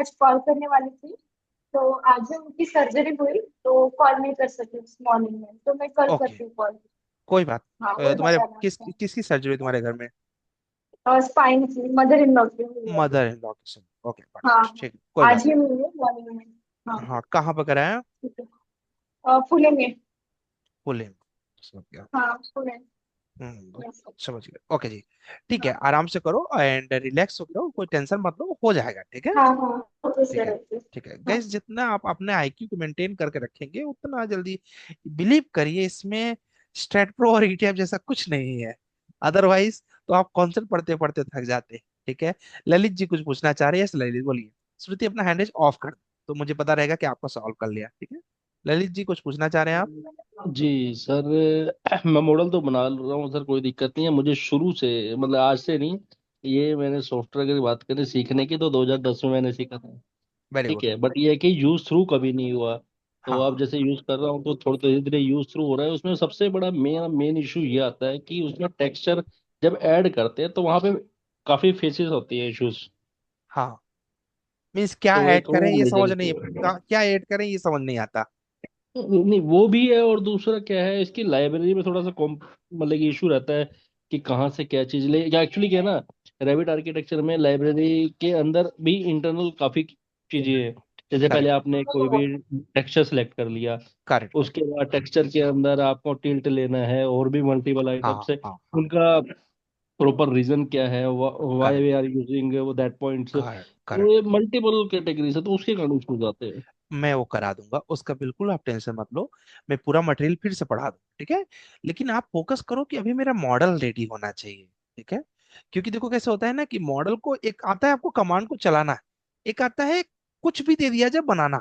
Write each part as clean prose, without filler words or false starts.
आज कॉल करने वाली थी, तो आज उनकी सर्जरी हुई तो कॉल नहीं कर सकी उस मॉर्निंग में, तो मैं कल ओके, करती हूँ कॉल। कोई बात हाँ, नहीं। वही तुम्हारे बताना था। किसकी सर्जरी तुम्हारे घर में? और स्पाइन की मदर इन लॉ की हुई है अभी। मदर इन लॉ की सर्जरी, ओके हाँ फाइन, हाँ, ठीक है, कोई बात आज ही हुई है मॉर्निंग में। हाँ, नहीं। हाँ, कहाँ पर कराया? ठीक है। पुणे में। पुणे में? समझ गया। हाँ, पुणे। यस। समझ गया, ओके जी। ठीक है, हाँ आराम से करो एंड रिलैक्स हो करो, कोई टेंशन मत लो, हो जाएगा, ठीक है। हाँ हाँ, ओके ठीक सर, है। ओके। ठीक है हाँ। गैस, जितना आप अपने आईक्यू को मेंटेन करके रखेंगे उतना जल्दी, बिलीव करिए इसमें स्टेट प्रो और ईटीएफ जैसा कुछ नहीं है। अदरवाइज तो आप कॉन्सेप्ट पढ़ते पढ़ते थक जाते हैं। ठीक है, ललित जी कुछ पूछना चाह रहे हैं? यस ललित बोलिए। श्रुति अपना हैंड रेज ऑफ कर दो, तो मुझे पता रहेगा कि आपको सॉल्व कर लिया। ठीक है, ललित जी कुछ पूछना चाह रहे हैं आप? जी सर। मैं मॉडल तो बना रहा हूँ सर, कोई दिक्कत नहीं है मुझे शुरू से, मतलब आज से नहीं। ये मैंने सॉफ्टवेयर की बात करें सीखने की तो 2010 में मैंने सीखा था। वेरी ठीक गुड। है, बट ये है कि यूज थ्रू कभी नहीं हुआ। तो हाँ, अब जैसे यूज कर रहा हूँ तो थोड़ा धीरे धीरे यूज थ्रू हो रहा है। उसमें सबसे बड़ा मेन मेन इशू ये आता है कि उसमें टेक्सचर जब ऐड करते हैं तो वहाँ पे काफी फेसेस होती है इश्यूज। हाँ, मीन्स क्या तो ऐड एक करें वो ये नहीं समझ चलती नहीं, है। क्या ऐड करें ये समझ नहीं आता। नहीं वो भी है, और दूसरा क्या है, इसकी लाइब्रेरी में थोड़ा सा कॉम मतलब कि इशू रहता है कि कहाँ से क्या चीज ले, या एक्चुअली क्या है ना, रेविट आर्किटेक्चर में लाइब्रेरी के अंदर भी इंटरनल काफी चीजें हैं। जैसे पहले करेक्ट, आपने कोई भी टेक्सचर सेलेक्ट कर लिया, करेक्ट। उसके बाद टेक्सचर के अंदर आपको टिल्ट लेना है और भी मल्टीपल हाँ आइटम्स है। हाँ हाँ, उनका प्रॉपर रीजन क्या है, why correct, we are using वो दैट पॉइंट्स। करेक्ट, तो ये करेक्ट। मल्टीपल कैटेगरीज है, तो उसके कारण इसमें जाते हैं। मैं वो करा दूंगा, उसका बिल्कुल आप टेंशन मत लो। मैं पूरा मटेरियल फिर से पढ़ा दूँ, ठीक है। लेकिन आप फोकस करो कि अभी मेरा मॉडल रेडी होना चाहिए। ठीक है, क्योंकि देखो कैसे होता है ना कि मॉडल को, एक आता है आपको कमांड को चलाना, एक आता है कुछ भी दे दिया जाए बनाना।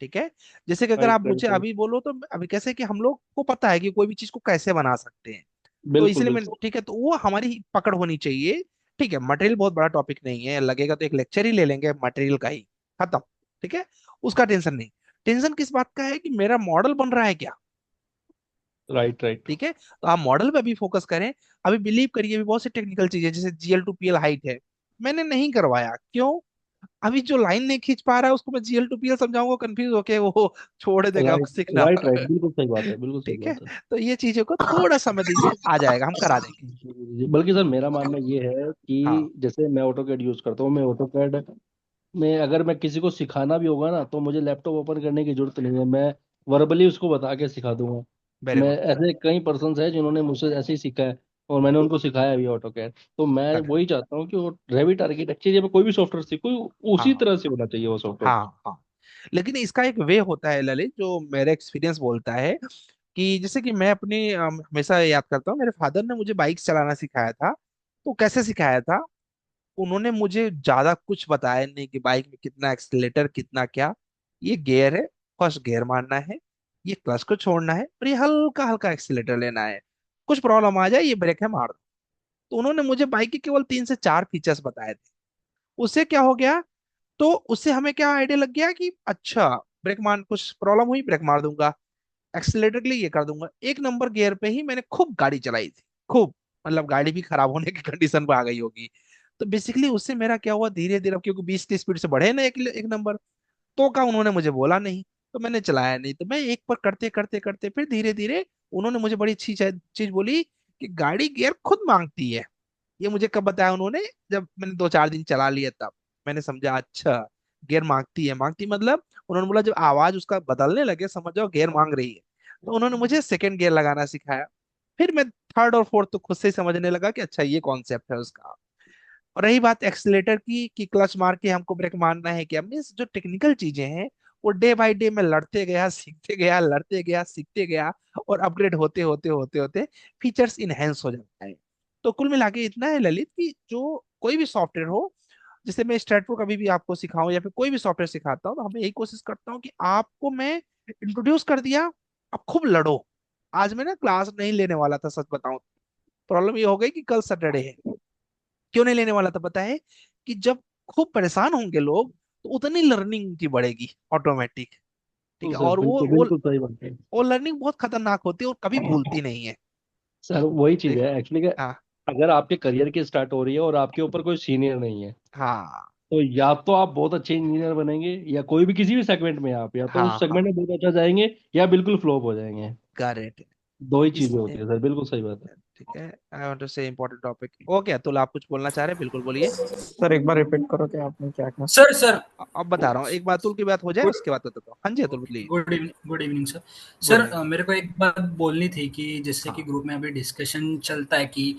ठीक है, जैसे कि अगर राइट आप राइट मुझे राइट। अभी बोलो तो अभी कैसे कि हम लोग को पता है कि कोई भी चीज को कैसे बना सकते हैं। तो बिल्कुल इसलिए मैं, बिल्कुल। ठीक है, तो वो हमारी पकड़ होनी चाहिए। ठीक है, मटेरियल बहुत बड़ा टॉपिक नहीं है, लगेगा तो एक लेक्चर ही ले लेंगे मटेरियल का ही, खत्म। ठीक है, उसका टेंशन नहीं। टेंशन किस बात का है कि मेरा मॉडल बन रहा है क्या। Right right. ठीक है, तो आप मॉडल पे अभी फोकस करें। अभी बिलीव करिए, अभी बहुत सी टेक्निकल चीजें जैसे GL to PL हाइट है, मैंने नहीं करवाया, क्यों? अभी जो लाइन नहीं खींच पा रहा है उसको मैं GL to PL समझाऊंगा, कंफ्यूज होके वो छोड़ देगा राइट सीखना। राइट राइट, बिल्कुल सही बात है, बिल्कुल सही ठीक है, बात है। तो ये चीजों को थोड़ा समय दीजिए, आ जाएगा, हम करा देंगे। बल्कि सर मेरा मानना ये है हाँ, कि जैसे मैं ऑटो कैड यूज करता हूँ, मैं ऑटो कैड में अगर मैं किसी को सिखाना भी होगा ना तो मुझे लैपटॉप ओपन करने की जरूरत नहीं है, मैं वर्बली उसको बता के सिखा दूंगा। वेरी मैं गुड। ऐसे कई पर्सन है जिन्होंने मुझसे ऐसे ही सीखा है, और मैंने उनको सिखाया भी ऑटो कैड। तो मैं करेक्ट। वही चाहता हूँ कि वो रेविट आर्किटेक्चर या मैं कोई भी सॉफ्टवेयर सीखूं, उसी हाँ तरह से होना चाहिए वो सॉफ्टवेयर। हाँ हाँ, लेकिन इसका एक वे होता है ललित, जो मेरा एक्सपीरियंस बोलता है कि जैसे कि मैं अपनी हमेशा याद करता हूँ, मेरे फादर ने मुझे बाइक चलाना सिखाया था। तो कैसे सिखाया था, उन्होंने मुझे ज्यादा कुछ बताया नहीं कि बाइक में कितना एक्सीलेटर, कितना क्या, ये गियर है, फर्स्ट गियर मारना है, ये क्लच को छोड़ना है, और ये हल्का हल्का एक्सीलेटर लेना है, कुछ प्रॉब्लम आ जाए ये ब्रेक है मार दो। तो उन्होंने मुझे बाइक के केवल 3 से 4 फीचर्स बताए थे। उससे क्या हो गया, तो उससे हमें क्या आइडिया लग गया कि अच्छा, ब्रेक मार, कुछ प्रॉब्लम हुई ब्रेक मार दूंगा, एक्सीलेटर के लिए ये कर दूंगा। 1 नंबर गियर पे ही मैंने खूब गाड़ी चलाई थी, खूब, मतलब गाड़ी भी खराब होने की कंडीशन पे आ गई होगी। तो बेसिकली उससे मेरा क्या हुआ, धीरे धीरे, अब क्योंकि 20 की स्पीड से बढ़े ना एक नंबर, तो का उन्होंने मुझे बोला नहीं, तो मैंने चलाया नहीं, तो मैं एक पर करते करते करते फिर धीरे धीरे, उन्होंने मुझे बड़ी अच्छी चीज बोली कि गाड़ी गियर खुद मांगती है। ये मुझे कब बताया उन्होंने, जब मैंने 2 4 दिन चला लिया तब मैंने समझा, अच्छा, गियर मांगती है, मांगती मतलब, उन्होंने बोला जब आवाज उसका बदलने लगे समझ जाओ गियर मांग रही है। तो उन्होंने मुझे सेकंड गियर लगाना सिखाया। फिर मैं थर्ड और फोर्थ तो खुद से ही समझने लगा कि अच्छा ये कॉन्सेप्ट है उसका। और रही बात एक्सीलेटर की कि क्लच मार के हमको ब्रेक मारना है क्या, मीन्स जो टेक्निकल चीजें हैं वो डे बाय डे में लड़ते गया, सीखते गया, लड़ते गया, सीखते गया, और अपग्रेड होते होते होते होते फीचर्स इनहेंस हो जाता है। तो कुल मिला के इतना है ललित कि जो कोई भी सॉफ्टवेयर हो, जैसे मैं स्ट्रेटफोर कभी भी आपको सिखाऊं या फिर कोई भी सॉफ्टवेयर सिखाता हूँ, तो हमें यही कोशिश करता हूँ कि आपको मैं इंट्रोड्यूस कर दिया, अब खूब लड़ो। आज मैं ना क्लास नहीं लेने वाला था, सच बताऊं। प्रॉब्लम ये हो गई कि कल सैटरडे है। क्यों नहीं लेने वाला था पता है? कि जब खूब परेशान होंगे लोग, तो उतनी लर्निंग उनकी बढ़ेगी ऑटोमेटिक। ठीक बिल्कुल है, सर, और वो बिल्कुल वो बिल्कुल सही बात है। वो लर्निंग बहुत खतरनाक होती है और कभी भूलती नहीं है। सर वही चीज ठीक। है एक्चुअली, हाँ अगर आपके करियर की स्टार्ट हो रही है और आपके ऊपर कोई सीनियर नहीं है, हाँ, तो या तो आप बहुत अच्छे इंजीनियर बनेंगे, या कोई भी किसी भी सेगमेंट में आप या तो हाँ उस हाँ, सेगमेंट में बहुत अच्छा जाएंगे, या बिल्कुल फ्लॉप हो जाएंगे। करेक्ट। दो ही चीजें इसलिए होती है सर, बिल्कुल सही बात है। ठीक है, आई वांट टू से इम्पोर्टेंट टॉपिक। ओके अतुल, आप कुछ बोलना चाह रहे हैं, बिल्कुल बोलिए। सर एक बार रिपीट करो कि आपने क्या कहा। सर सर अब बता रहा हूँ, एक बार अतुल की बात हो जाए गुड उसके बाद बताता हूँ। हाँ जी अतुल बोलिए। Good evening sir. Good sir evening. मेरे को एक बात बोलनी थी कि जैसे कि हाँ। ग्रुप में अभी डिस्कशन चलता है कि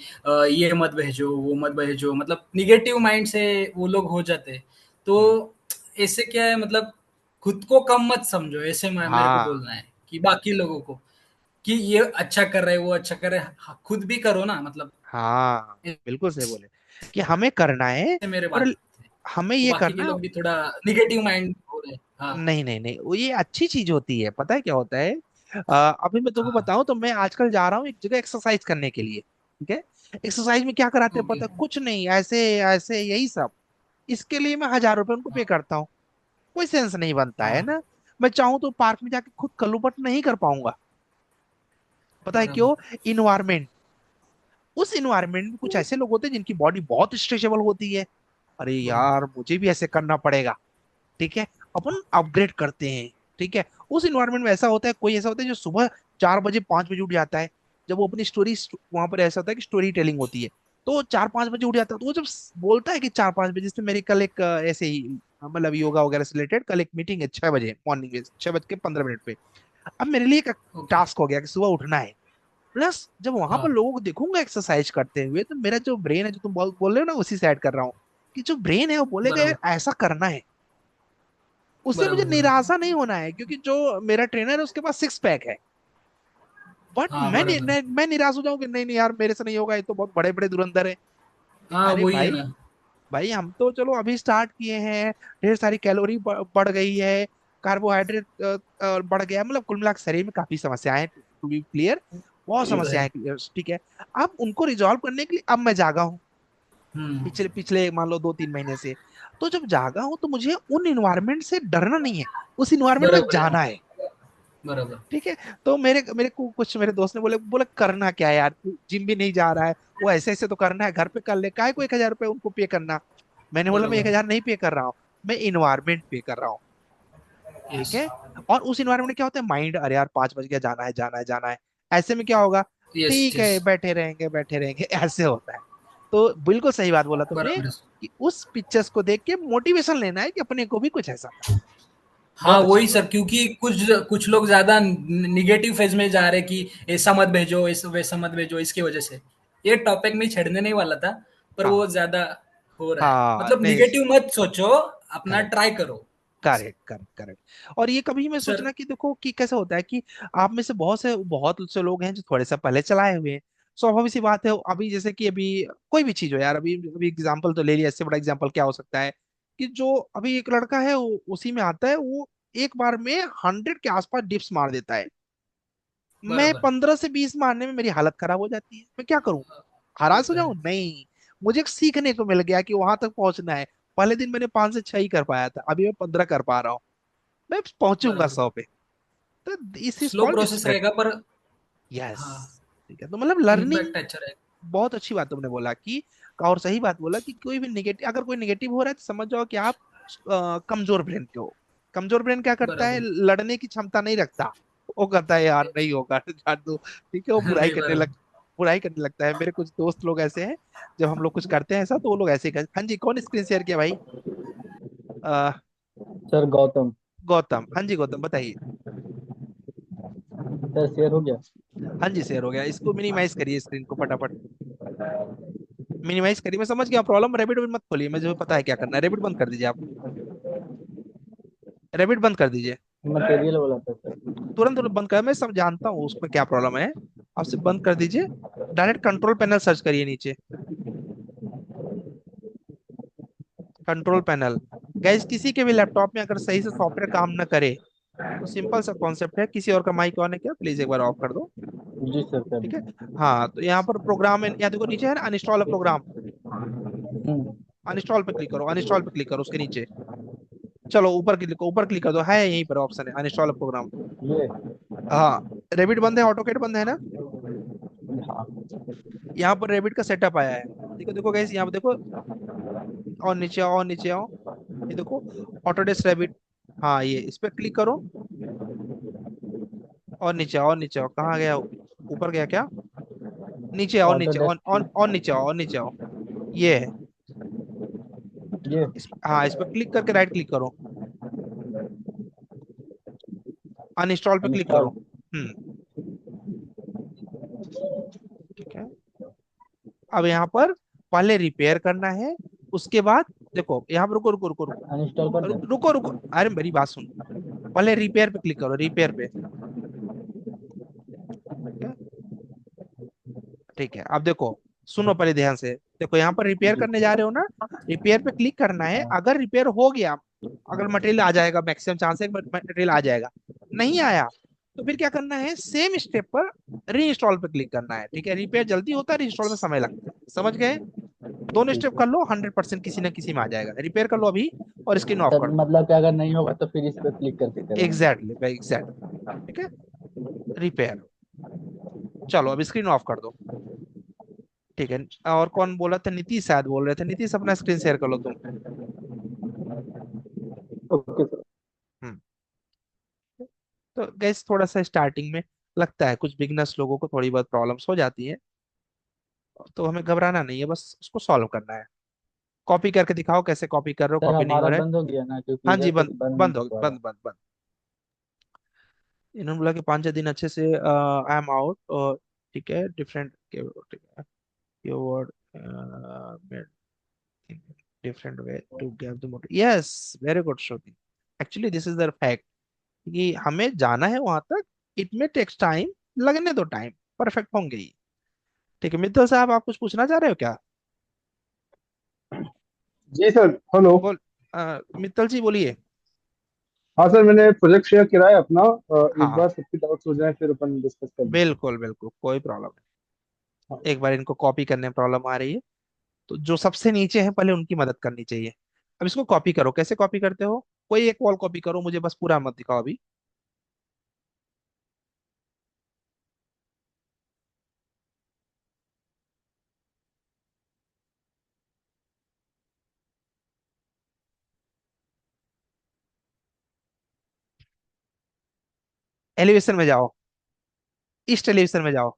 ये मत भेजो वो मत भेजो, मतलब निगेटिव माइंड से वो लोग हो जाते हैं। तो हम्म। ऐसे क्या है, मतलब खुद को कम मत समझो, ऐसे मेरे को हाँ बोलना है कि बाकी लोगों को कि ये अच्छा कर रहे हैं वो अच्छा कर रहे हैं, हाँ, खुद भी करो ना, मतलब हाँ, बिल्कुल सही बोले कि हमें करना है। ऐसे मेरे और बात है। हमें तो ये बाकी के करना। लोग भी थोड़ा निगेटिव माइंड हो रहे हैं। हाँ नहीं नहीं नहीं, वो ये अच्छी चीज होती है। पता है क्या होता है, अभी मैं तुमको हाँ। बताऊं तो मैं आजकल जा रहा हूँ एक जगह एक्सरसाइज करने के लिए। ठीक है, एक्सरसाइज में क्या कराते हैं ओके। पता है? कुछ नहीं, ऐसे ऐसे यही सब। इसके लिए मैं 1,000 रुपए उनको पे करता हूँ। कोई सेंस नहीं बनता है हाँ ना। मैं चाहूँ तो पार्क में जाके खुद कल्लूपट नहीं कर पाऊंगा। पता है बराबर। क्यों? इन्वायरमेंट। उस इन्वायरमेंट में कुछ ऐसे लोग होते हैं जिनकी बॉडी बहुत स्ट्रेचेबल होती है। अरे बराबर। यार मुझे भी ऐसे करना पड़ेगा। ठीक है, अपन अपग्रेड करते हैं। ठीक है, उस इन्वायरमेंट में ऐसा होता है, कोई ऐसा होता है जो सुबह 4 बजे 5 बजे उठ जाता है। जब वो अपनी स्टोरी, वहां पर ऐसा होता है कि स्टोरी टेलिंग होती है, तो 4-5 बजे उठ जाता है। तो वो जब बोलता है कि 4-5 बजे, जैसे मेरी कल एक ऐसे ही मतलब योगा वगैरह से रिलेटेड कल एक मीटिंग है 6 बजे मॉर्निंग में, 6:15 पे। अब मेरे लिए एक ओके। टास्क हो गया कि सुबह उठना है। प्लस जब वहां पर हाँ लोगों को देखूंगा एक्सरसाइज करते हुए, तो मेरा जो ब्रेन है, जो तुम बोल रहे हो ना, उसी से ऐड कर रहा हूँ कि जो ब्रेन है वो बोलेगा यार बराबर। ऐसा करना है। उससे मुझे बराबर बराबर। निराशा नहीं होना है, क्योंकि जो मेरा ट्रेनर है उसके पास 6 पैक है। बट हाँ बराबर। मैं निराश हो जाऊं कि नहीं नहीं यार मेरे से नहीं होगा, ये तो बहुत बड़े बड़े धुरंधर है। हाँ अरे वही है भाई, ना। भाई हम तो चलो अभी स्टार्ट किए हैं, ढेर सारी कैलोरी बढ़ गई है, कार्बोहाइड्रेट बढ़ गया, मतलब कुल मिलाकर शरीर में काफी समस्याएं हैं, टू बी क्लियर। बहुत ये तो है। समस्याएं clear, ठीक है। अब उनको रिजॉल्व करने के लिए अब मैं जागा हूँ, हम्म। पिछले पिछले मान लो 2-3 महीने से। तो जब जागा हूं तो मुझे उन इन्वायरमेंट से डरना नहीं है, उस इन्वायरमेंट में बराबर है। जाना है। बराबर। ठीक है, तो मेरे मेरे को कुछ मेरे दोस्त ने बोले बोले करना क्या है यार, तू जिम भी नहीं जा रहा है, वो ऐसे ऐसे तो करना है, घर पे कर ले, काहे को 1,000 रुपए उनको पे करना। मैंने बोला मैं एक बराबर। हजार नहीं पे कर रहा हूँ, मैं इन्वायरमेंट पे कर रहा हूँ। ठीक यस। है, और उस इन्वायरमेंट में क्या होता है, माइंड अरे यार 5 बज गया, जाना है जाना है जाना है। ऐसे में क्या होगा, यस ठीक यस। है बैठे रहेंगे ऐसे होता है। तो बिल्कुल सही बात बोला तुमने बराबर। कि उस पिक्चर्स को देख के मोटिवेशन लेना है कि अपने को भी कुछ ऐसा करना है। हाँ बहुत अच्छी वही बात। सर, क्योंकि कुछ कुछ लोग ज्यादा निगेटिव फेज में जा रहे हैं कि ऐसा मत भेजो ऐसा वैसा मत भेजो, इसकी वजह से ये टॉपिक में छेड़ने नहीं वाला था, पर हाँ वो ज्यादा हो रहा है। हाँ, मतलब नहीं, निगेटिव मत सोचो, अपना करेक्ट ट्राई करो ऐसे। Correct correct correct. और ये कभी मैं सर। सोचना कि देखो कि कैसे होता है कि आप में से बहुत से लोग हैं जो थोड़े से पहले चलाए हुए हैं। स्वाभाविक सी बात है, अभी जैसे कि अभी कोई भी चीज हो यार, अभी अभी एग्जाम्पल तो ले लिया, इससे बड़ा एग्जाम्पल क्या हो सकता है कि जो अभी एक लड़का है वो उसी में आता है, वो एक बार में 100 के आसपास डिप्स मार देता है। मैं बराबर। 15 से 20 मारने में मेरी हालत खराब हो जाती है, मैं क्या करूं? ये हरास हो तो है। जाऊं? नहीं, मुझे एक सीखने को मिल गया कि वहां तक पहुंचना है। पहले दिन मैंने 5 से 6 ही कर पाया था, अभी मैं 15 कर पा रहा हूँ। मैं पहुंचूंगा बराबर। 100 पे। तो this is slow called process straight. रहेगा पर। यस। हाँ। ठीक है, तो मतलब लर्निंग। इम्पैक्ट अच्छा रहेगा। बहुत अच्छी बात तुमने बोला कि, और सही बात बोला कि कोई भी निगेटिव, अगर कोई निगेटिव हो रहा है तो समझ जाओ कि आप कमजोर ब्रेन के हो। कमजोर ब्रेन क्या करता है, बराबर। लड़ने की क्षमता नहीं रखता। वो कहता है यार नहीं होगा जान दो। ठीक है, वो नहीं बराबर। बुराई करने लगता है। मेरे कुछ दोस्त लोग ऐसे हैं, जब हम लोग कुछ करते हैं ऐसा तो वो लोग ऐसे ही करते। हाँ जी, कौन स्क्रीन शेयर किया भाई? अ, सर गौतम। गौतम, हाँ जी गौतम बताइए। सर शेयर हो गया। हाँ जी शेयर हो गया, इसको मिनिमाइज करिए स्क्रीन को फटाफट। मिनिमाइज करिए, मैं समझ गया प्रॉब्लम। रैबिट मत खोलिए, मुझे पता है क्या करना है। रैबिट बंद कर दीजिए आप, रैबिट बंद कर दीजिए। मटेरियल वाला था सर। तुरंत तुरंत बंद कर, मैं सब जानता हूँ उसमें क्या प्रॉब्लम है। आप सिर्फ बंद कर दीजिए। डायरेक्ट कंट्रोल पैनल सर्च करिए नीचे, कंट्रोल पैनल। गैस किसी के भी लैपटॉप में अगर सही से सॉफ्टवेयर काम ना करे, तो सिंपल सा कॉन्सेप्ट है, किसी और का माइक ऑन है क्या, प्लीज एक बार ऑफ कर दो। जी सर कर ठीक है, दी। हाँ तो यहाँ पर प्रोग्राम है, यहाँ देखो नीचे है ना अनइंस्टॉल प्रोग्राम। हम्म, अनइंस्टॉल पे क्लिक करो, अनइंस्टॉल पे क्लिक करो उसके नीचे। चलो ऊपर क्लिक कर दो, है यहीं पर ऑप्शन है अनइंस्टॉल प्रोग्राम। ये। हाँ, रेबिट बंद है, ऑटोकेट बंद है ना। हाँ। यहाँ पर रेबिट का सेटअप आया है। देखो देखो गैस, यहाँ पर देखो, और नीचे आओ और नीचे आओ। ये देखो, ऑटोडेस्क रैबिट। हाँ, ये इस पे क्लिक करो, और नीचे आओ, और नीचे आओ, कहाँ गया? ऊपर गया क्या? नीचे आओ, नीचे, ऑटोडेस्क और नीचे आओ, और नीचे आओ। ये है। ये हाँ, इस पे क्लिक करके राइट क्लिक करो, अनइंस्टॉल पे क्लिक करो। अनइंस्टॉल। हम्म। ठीक है। अब यहाँ पर पहले रिपेयर करना है, उसके बाद देखो यहाँ पर, रुको रुको रुको रुको अनइंस्टॉल कर दे। रुको रुको, अरे मेरी बात सुन। पहले रिपेयर पे क्लिक करो, रिपेयर पे। ठीक है। ठीक है, अब देखो, सुनो पहले ध्यान से। देखो यहाँ पर रिपेयर जी। करने जा रहे हो ना, रिपेयर पे क्लिक करना है। हाँ। अगर रिपेयर हो गया, अगर मटेरियल आ जाएगा, मैक्सिमम चांस है मटेरियल आ जाएगा। नहीं आया तो फिर क्या करना है, सेम स्टेप पर री इंस्टॉल पे क्लिक करना है। ठीक है, रिपेयर जल्दी होता है, री इंस्टॉल में समय लगता है। समझ गए? दोनों ठीक स्टेप है कर लो, 100% किसी ना किसी में आ जाएगा। रिपेयर कर लो अभी, और स्क्रीन ऑफ सर, कर दो। मतलब कि अगर नहीं होगा तो फिर इस पे क्लिक करके करेंगे। एग्जैक्टली भाई, एग्जैक्टली। ठीक है, रिपेयर। चलो अब स्क्रीन ऑफ कर दो। ठीक है। और कौन बोला था? नीतीश शायद बोल रहे थे। नीतीश, अपना स्क्रीन शेयर कर लो तुम। Okay sir. हम्म। तो गैस, थोड़ा सा स्टार्टिंग में लगता है, कुछ बिगनर्स लोगों को थोड़ी बहुत प्रॉब्लम्स हो जाती है, तो हमें घबराना नहीं है, बस उसको सॉल्व करना है। कॉपी करके दिखाओ, कैसे कॉपी कर रहे हो, सर कॉपी नहीं हो हमारा रहा है। बंद हो गया ना, क्योंकि हाँ इधर जी, से बंद बंद नहीं बंद हो हो गया, पा रहा। बंद बंद बंद। इन्होंने बोला कि 5 6 दिन अच्छे से आई एम आउट, और ठीक है, डिफरेंट, ठीक है, keyword different way to get the motive. Yes, very good Shruti. Actually this is the fact, कि हमें जाना है वहां तक। इट में टेक्स टाइम, लगने दो टाइम, परफेक्ट होंगे ही। ठीक है, मित्तल साहब, आप कुछ पूछना चाह रहे हो क्या? जी सर, हेलो। बोल, मित्तल जी बोलिए। हाँ सर, मैंने प्रोजेक्ट शेयर किया है अपना। हाँ एक हाँ, बार सबकी डाउट्स हो जाए फिर अपन डिस्कस कर लेंगे। बिल्कुल बिल्कुल, कोई प्रॉब्लम हाँ। नहीं। एक बार इनको कॉपी करने में प्रॉब्लम आ रही है, तो जो सबसे नीचे है पहले उनकी मदद करनी चाहिए। अब इसको कॉपी करो, कैसे कॉपी करते हो? कोई एक वॉल कॉपी करो, मुझे बस पूरा मत दिखाओ अभी। एलिवेशन में जाओ, ईस्ट एलिवेशन में जाओ।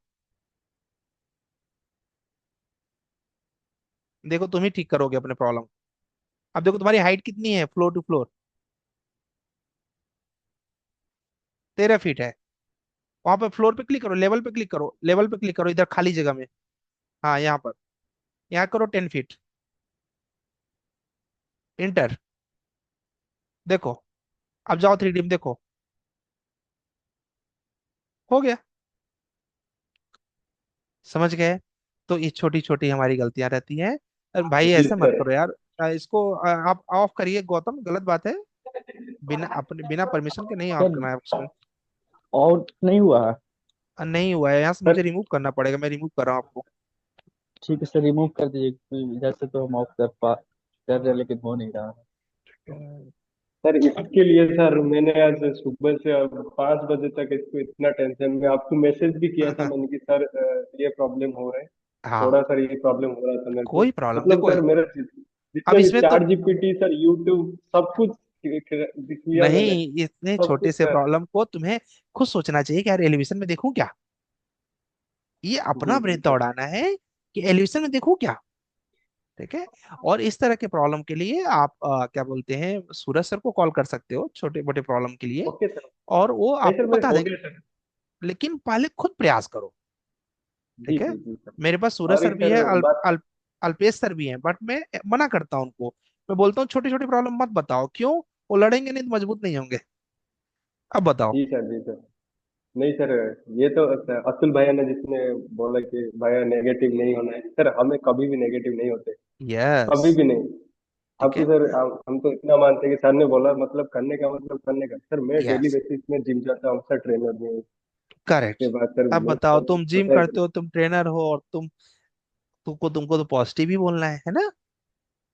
देखो, तुम ही ठीक करोगे अपने प्रॉब्लम। अब देखो, तुम्हारी हाइट कितनी है फ्लोर टू फ्लोर? 13 फीट है। वहां पर फ्लोर पे क्लिक करो, लेवल पे क्लिक करो, लेवल पे क्लिक करो, इधर खाली जगह में। हाँ, यहाँ पर, यहाँ करो 10 फीट, इंटर। देखो, अब जाओ 3D में, देखो, हो गया। समझ गए? तो ये छोटी छोटी हमारी गलतियां रहती हैं। अरे भाई, जी ऐसे मत सर। करो यार। इसको आप ऑफ करिए गौतम, गलत बात है। बिना परमिशन के नहीं ऑफ सर करना है उसको। आउट नहीं हुआ है। नहीं हुआ है, यहाँ से सर मुझे रिमूव करना पड़ेगा, मैं रिमूव कर रहा हूँ आपको। ठीक है सर, रिमूव कर दीजिए, क्योंकि इधर से तो हम ऑफ कर रहे हैं, लेकिन हो नहीं रहा है। सर इसके लिए सर मैंने आज सुबह से अब 5 बजे तक इसको इतना टेंशन में आपको मैसेज भी किया था मैंने कि सर ये प्रॉब्लम हो रहा है। हाँ, थोड़ा सर ये प्रॉब्लम हो रहा था मेरे को। कोई प्रॉब्लम, मतलब देखो। सर मेरा अब जितने भी इसमें तो चैट जीपीटी सर, यूट्यूब सब कुछ दिख लिया मैंने। नहीं, इतने सब छोटे कुछ से सर। प्रॉब्लम को तुम्हें खुद सोचना चाहिए कि यार एलिवेशन में देखूं क्या। ये अपना जी जी ब्रेन सर। दौड़ाना है कि एलिवेशन में देखूं क्या। ठीक है। और इस तरह के प्रॉब्लम के लिए आप क्या बोलते हैं, सूरज सर को कॉल कर सकते हो, छोटे मोटे प्रॉब्लम के लिए। Okay sir. और वो नहीं सर, आपको मेरे बता हो देंगे, गया सर। लेकिन पहले खुद प्रयास करो। जी ठीक है। जी जी सर। मेरे पास सूरज और सर एक भी सर है, बात। अल्पेश सर भी हैं, बट मैं मना करता हूँ उनको। मैं बोलता हूँ छोटी छोटी प्रॉब्लम मत बताओ, क्यों? वो लड़ेंगे नहीं तो मजबूत नहीं होंगे। अब बताओ। जी सर, जी सर। नहीं सर, ये तो अतुल भैया ने जिसने बोला कि भैया नेगेटिव नहीं होना है, सर हमें कभी भी नेगेटिव नहीं होते। यस। कभी भी नहीं। ठीक अब तो है। सर हम तो इतना मानते हैं कि सर ने बोला मतलब करने का मतलब करने का। सर मैं डेली यस, बेसिस में जिम जाता हूँ सर, ट्रेनर में हूँ। करेक्ट। उसके बाद सर अब मेरे बताओ, को तुम जिम पता है करते कि हो, तुम ट्रेनर हो, और तुमको तो पॉजिटिव ही बोलना है ना? जी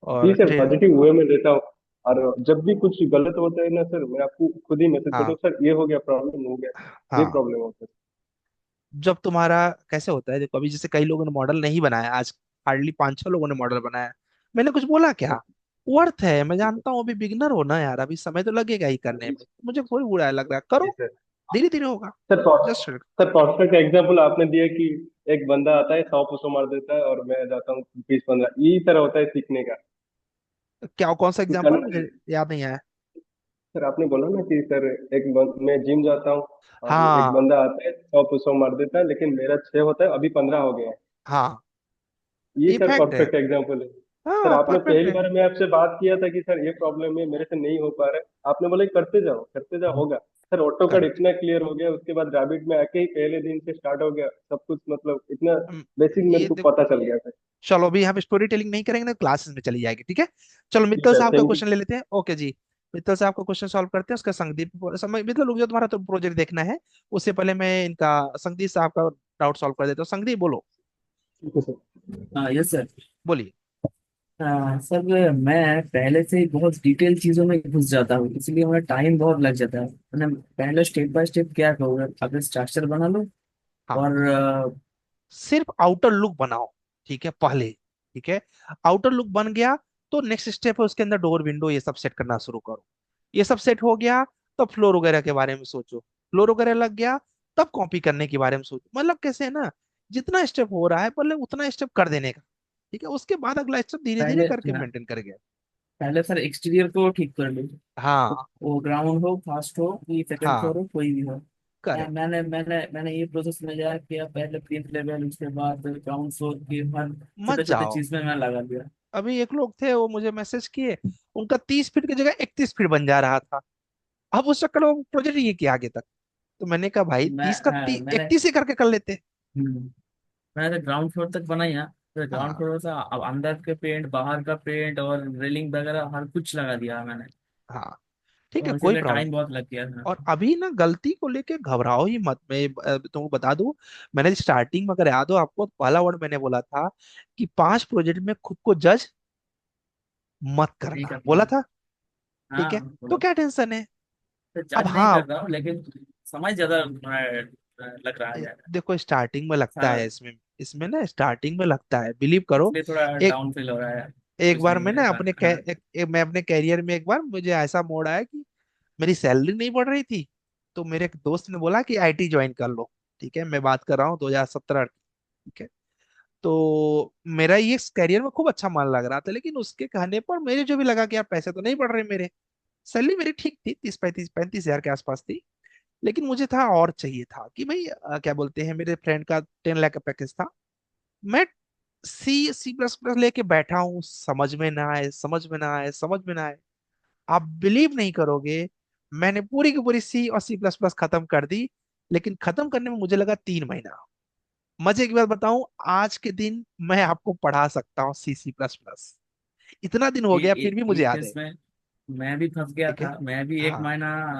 और सर, पॉजिटिव वे में रहता हूँ। और जब भी कुछ गलत होता है ना सर, मैं आपको खुद ही मैसेज करता हाँ हूँ, सर ये हो गया, प्रॉब्लम हो गया। ये हाँ, प्रॉब्लम होता है। जब तुम्हारा कैसे होता है, देखो अभी जैसे कई लोगों ने मॉडल नहीं बनाया आज, हार्डली 5 6 लोगों ने मॉडल बनाया। मैंने कुछ बोला क्या? वर्थ है, मैं जानता हूँ अभी बिगनर हो ना यार, अभी समय तो लगेगा ही करने में, मुझे कोई बुरा लग रहा है, जी करो, सर। धीरे धीरे होगा। Sir just sir perfect example आपने दिया कि एक बंदा आता है 100 पुशअप मार देता है और मैं जाता हूँ 20-15, यही तरह होता है सीखने का। क्या, कौन सा कि एग्जांपल, मुझे याद नहीं आया। सर आपने बोला ना कि सर मैं जिम जाता हूँ और एक हाँ बंदा आता है 100 पुशअप मार देता है, लेकिन मेरा 6 होता है, अभी 15 हो गए हैं। हाँ, ये ये सर फैक्ट है। परफेक्ट एग्जाम्पल है। सर हाँ आपने परफेक्ट पहली है। बार मैं आपसे बात किया था कि सर ये प्रॉब्लम है, मेरे से नहीं हो पा रहा है, आपने बोला कि करते जाओ होगा। Sir AutoCAD correct. इतना क्लियर हो गया, उसके बाद रैबिट में आके ही पहले दिन से स्टार्ट हो गया सब कुछ, मतलब इतना बेसिक मेरे ये को देखो, पता चल गया सर। चलो अभी हम स्टोरी टेलिंग नहीं करेंगे ना, क्लासेस में चली जाएगी, ठीक है। चलो जी मित्तल सर, साहब का थैंक यू। क्वेश्चन ले लेते हैं, ओके जी। मित्तल साहब का क्वेश्चन सॉल्व करते हैं, उसका संदीप समय, मित्तल रुक जाओ, तुम्हारा तो प्रोजेक्ट देखना है, उससे पहले मैं इनका संदीप साहब का डाउट सॉल्व कर देता हूँ। संदीप बोलो। ठीक है सर। हाँ यस सर। बोलिए। सर मैं पहले से ही बहुत डिटेल चीजों में घुस जाता हूँ, इसलिए हमें टाइम बहुत लग जाता है। मैंने पहले स्टेप बाय स्टेप क्या करूँगा, अगर स्ट्रक्चर बना लो हाँ, और सिर्फ आउटर लुक बनाओ, ठीक है पहले, ठीक है। आउटर लुक बन गया तो नेक्स्ट स्टेप है उसके अंदर डोर विंडो ये सब सेट करना शुरू करो। ये सब सेट हो गया तो फ्लोर वगैरह के बारे में सोचो। फ्लोर वगैरह लग गया तब कॉपी करने के बारे में सोचो। मतलब कैसे है ना, जितना स्टेप हो रहा है पहले उतना स्टेप कर देने का, ठीक है, उसके बाद अगला स्टेप धीरे धीरे पहले करके हाँ, मेंटेन करेंगे। पहले सर एक्सटीरियर को ठीक कर लो। हाँ वो ग्राउंड हो, फर्स्ट हो, कि सेकंड हाँ, फ्लोर हो, कोई भी हो। करेक्ट। मैंने ये प्रोसेस में जाया किया, पहले प्रीमियम लेवल, उसके बाद ग्राउंड फ्लोर की हर मत छोटे छोटे जाओ। चीज में मैं लगा दिया। अभी एक लोग थे वो मुझे मैसेज किए, उनका 30 फीट की जगह 31 फीट बन जा रहा था। अब उस चक्कर में प्रोजेक्ट ये किया आगे तक। तो मैंने कहा भाई मैं 30 का हाँ, मैंने 31 ही करके कर लेते। हम्म, मैंने तो ग्राउंड फ्लोर तक बनाई है। तो ग्राउंड हाँ फ्लोर से अब अंदर के पेंट, बाहर का पेंट और रेलिंग वगैरह हर कुछ लगा दिया मैंने। हाँ, ठीक है तो कोई इसीलिए प्रॉब्लम टाइम नहीं। बहुत लग गया था। और अभी ना गलती को लेके घबराओ ही मत। मैं तुमको बता दूं, मैंने स्टार्टिंग में अगर याद हो आपको, पहला वर्ड मैंने बोला था कि 5 प्रोजेक्ट में खुद को जज मत नहीं करना, करता बोला हूँ। था, ठीक है। हाँ तो बोलो। क्या टेंशन है। तो अब जज नहीं हाँ, कर रहा हूँ, लेकिन समय ज्यादा लग रहा है यार। देखो स्टार्टिंग में लगता है हाँ, इसमें, इसमें ना स्टार्टिंग में लगता है, बिलीव करो। इसलिए थोड़ा एक डाउन फील हो रहा है। एक कुछ बार नहीं मैं ना मिलेगा। अपने हाँ मैं अपने कैरियर में एक बार मुझे ऐसा मोड़ आया कि मेरी सैलरी नहीं बढ़ रही थी। तो मेरे एक दोस्त ने बोला कि आईटी ज्वाइन कर लो, ठीक है, मैं बात कर रहा हूँ 2017, ठीक है। तो मेरा ये करियर में खूब अच्छा मन लग रहा था, लेकिन उसके कहने पर मेरे जो भी लगा कि यार पैसे तो नहीं बढ़ रहे मेरे। सैलरी मेरी ठीक थी, 30 35 35 हजार के आसपास थी। लेकिन मुझे था और चाहिए था कि भाई क्या बोलते हैं, मेरे फ्रेंड का 10 लाख का पैकेज था। मैं सी प्लस प्लस लेके बैठा हूँ, समझ में ना आए, समझ में ना आए, समझ में ना आए। आप बिलीव नहीं करोगे, मैंने पूरी की पूरी सी और सी प्लस प्लस खत्म कर दी। लेकिन खत्म करने में मुझे लगा 3 महीना। मजे की बात बताऊं, आज के दिन मैं आपको पढ़ा सकता हूँ सी सी प्लस प्लस। इतना दिन हो गया फिर भी मुझे एक याद है। केस में मैं भी फंस गया ठीक है। था। मैं भी हाँ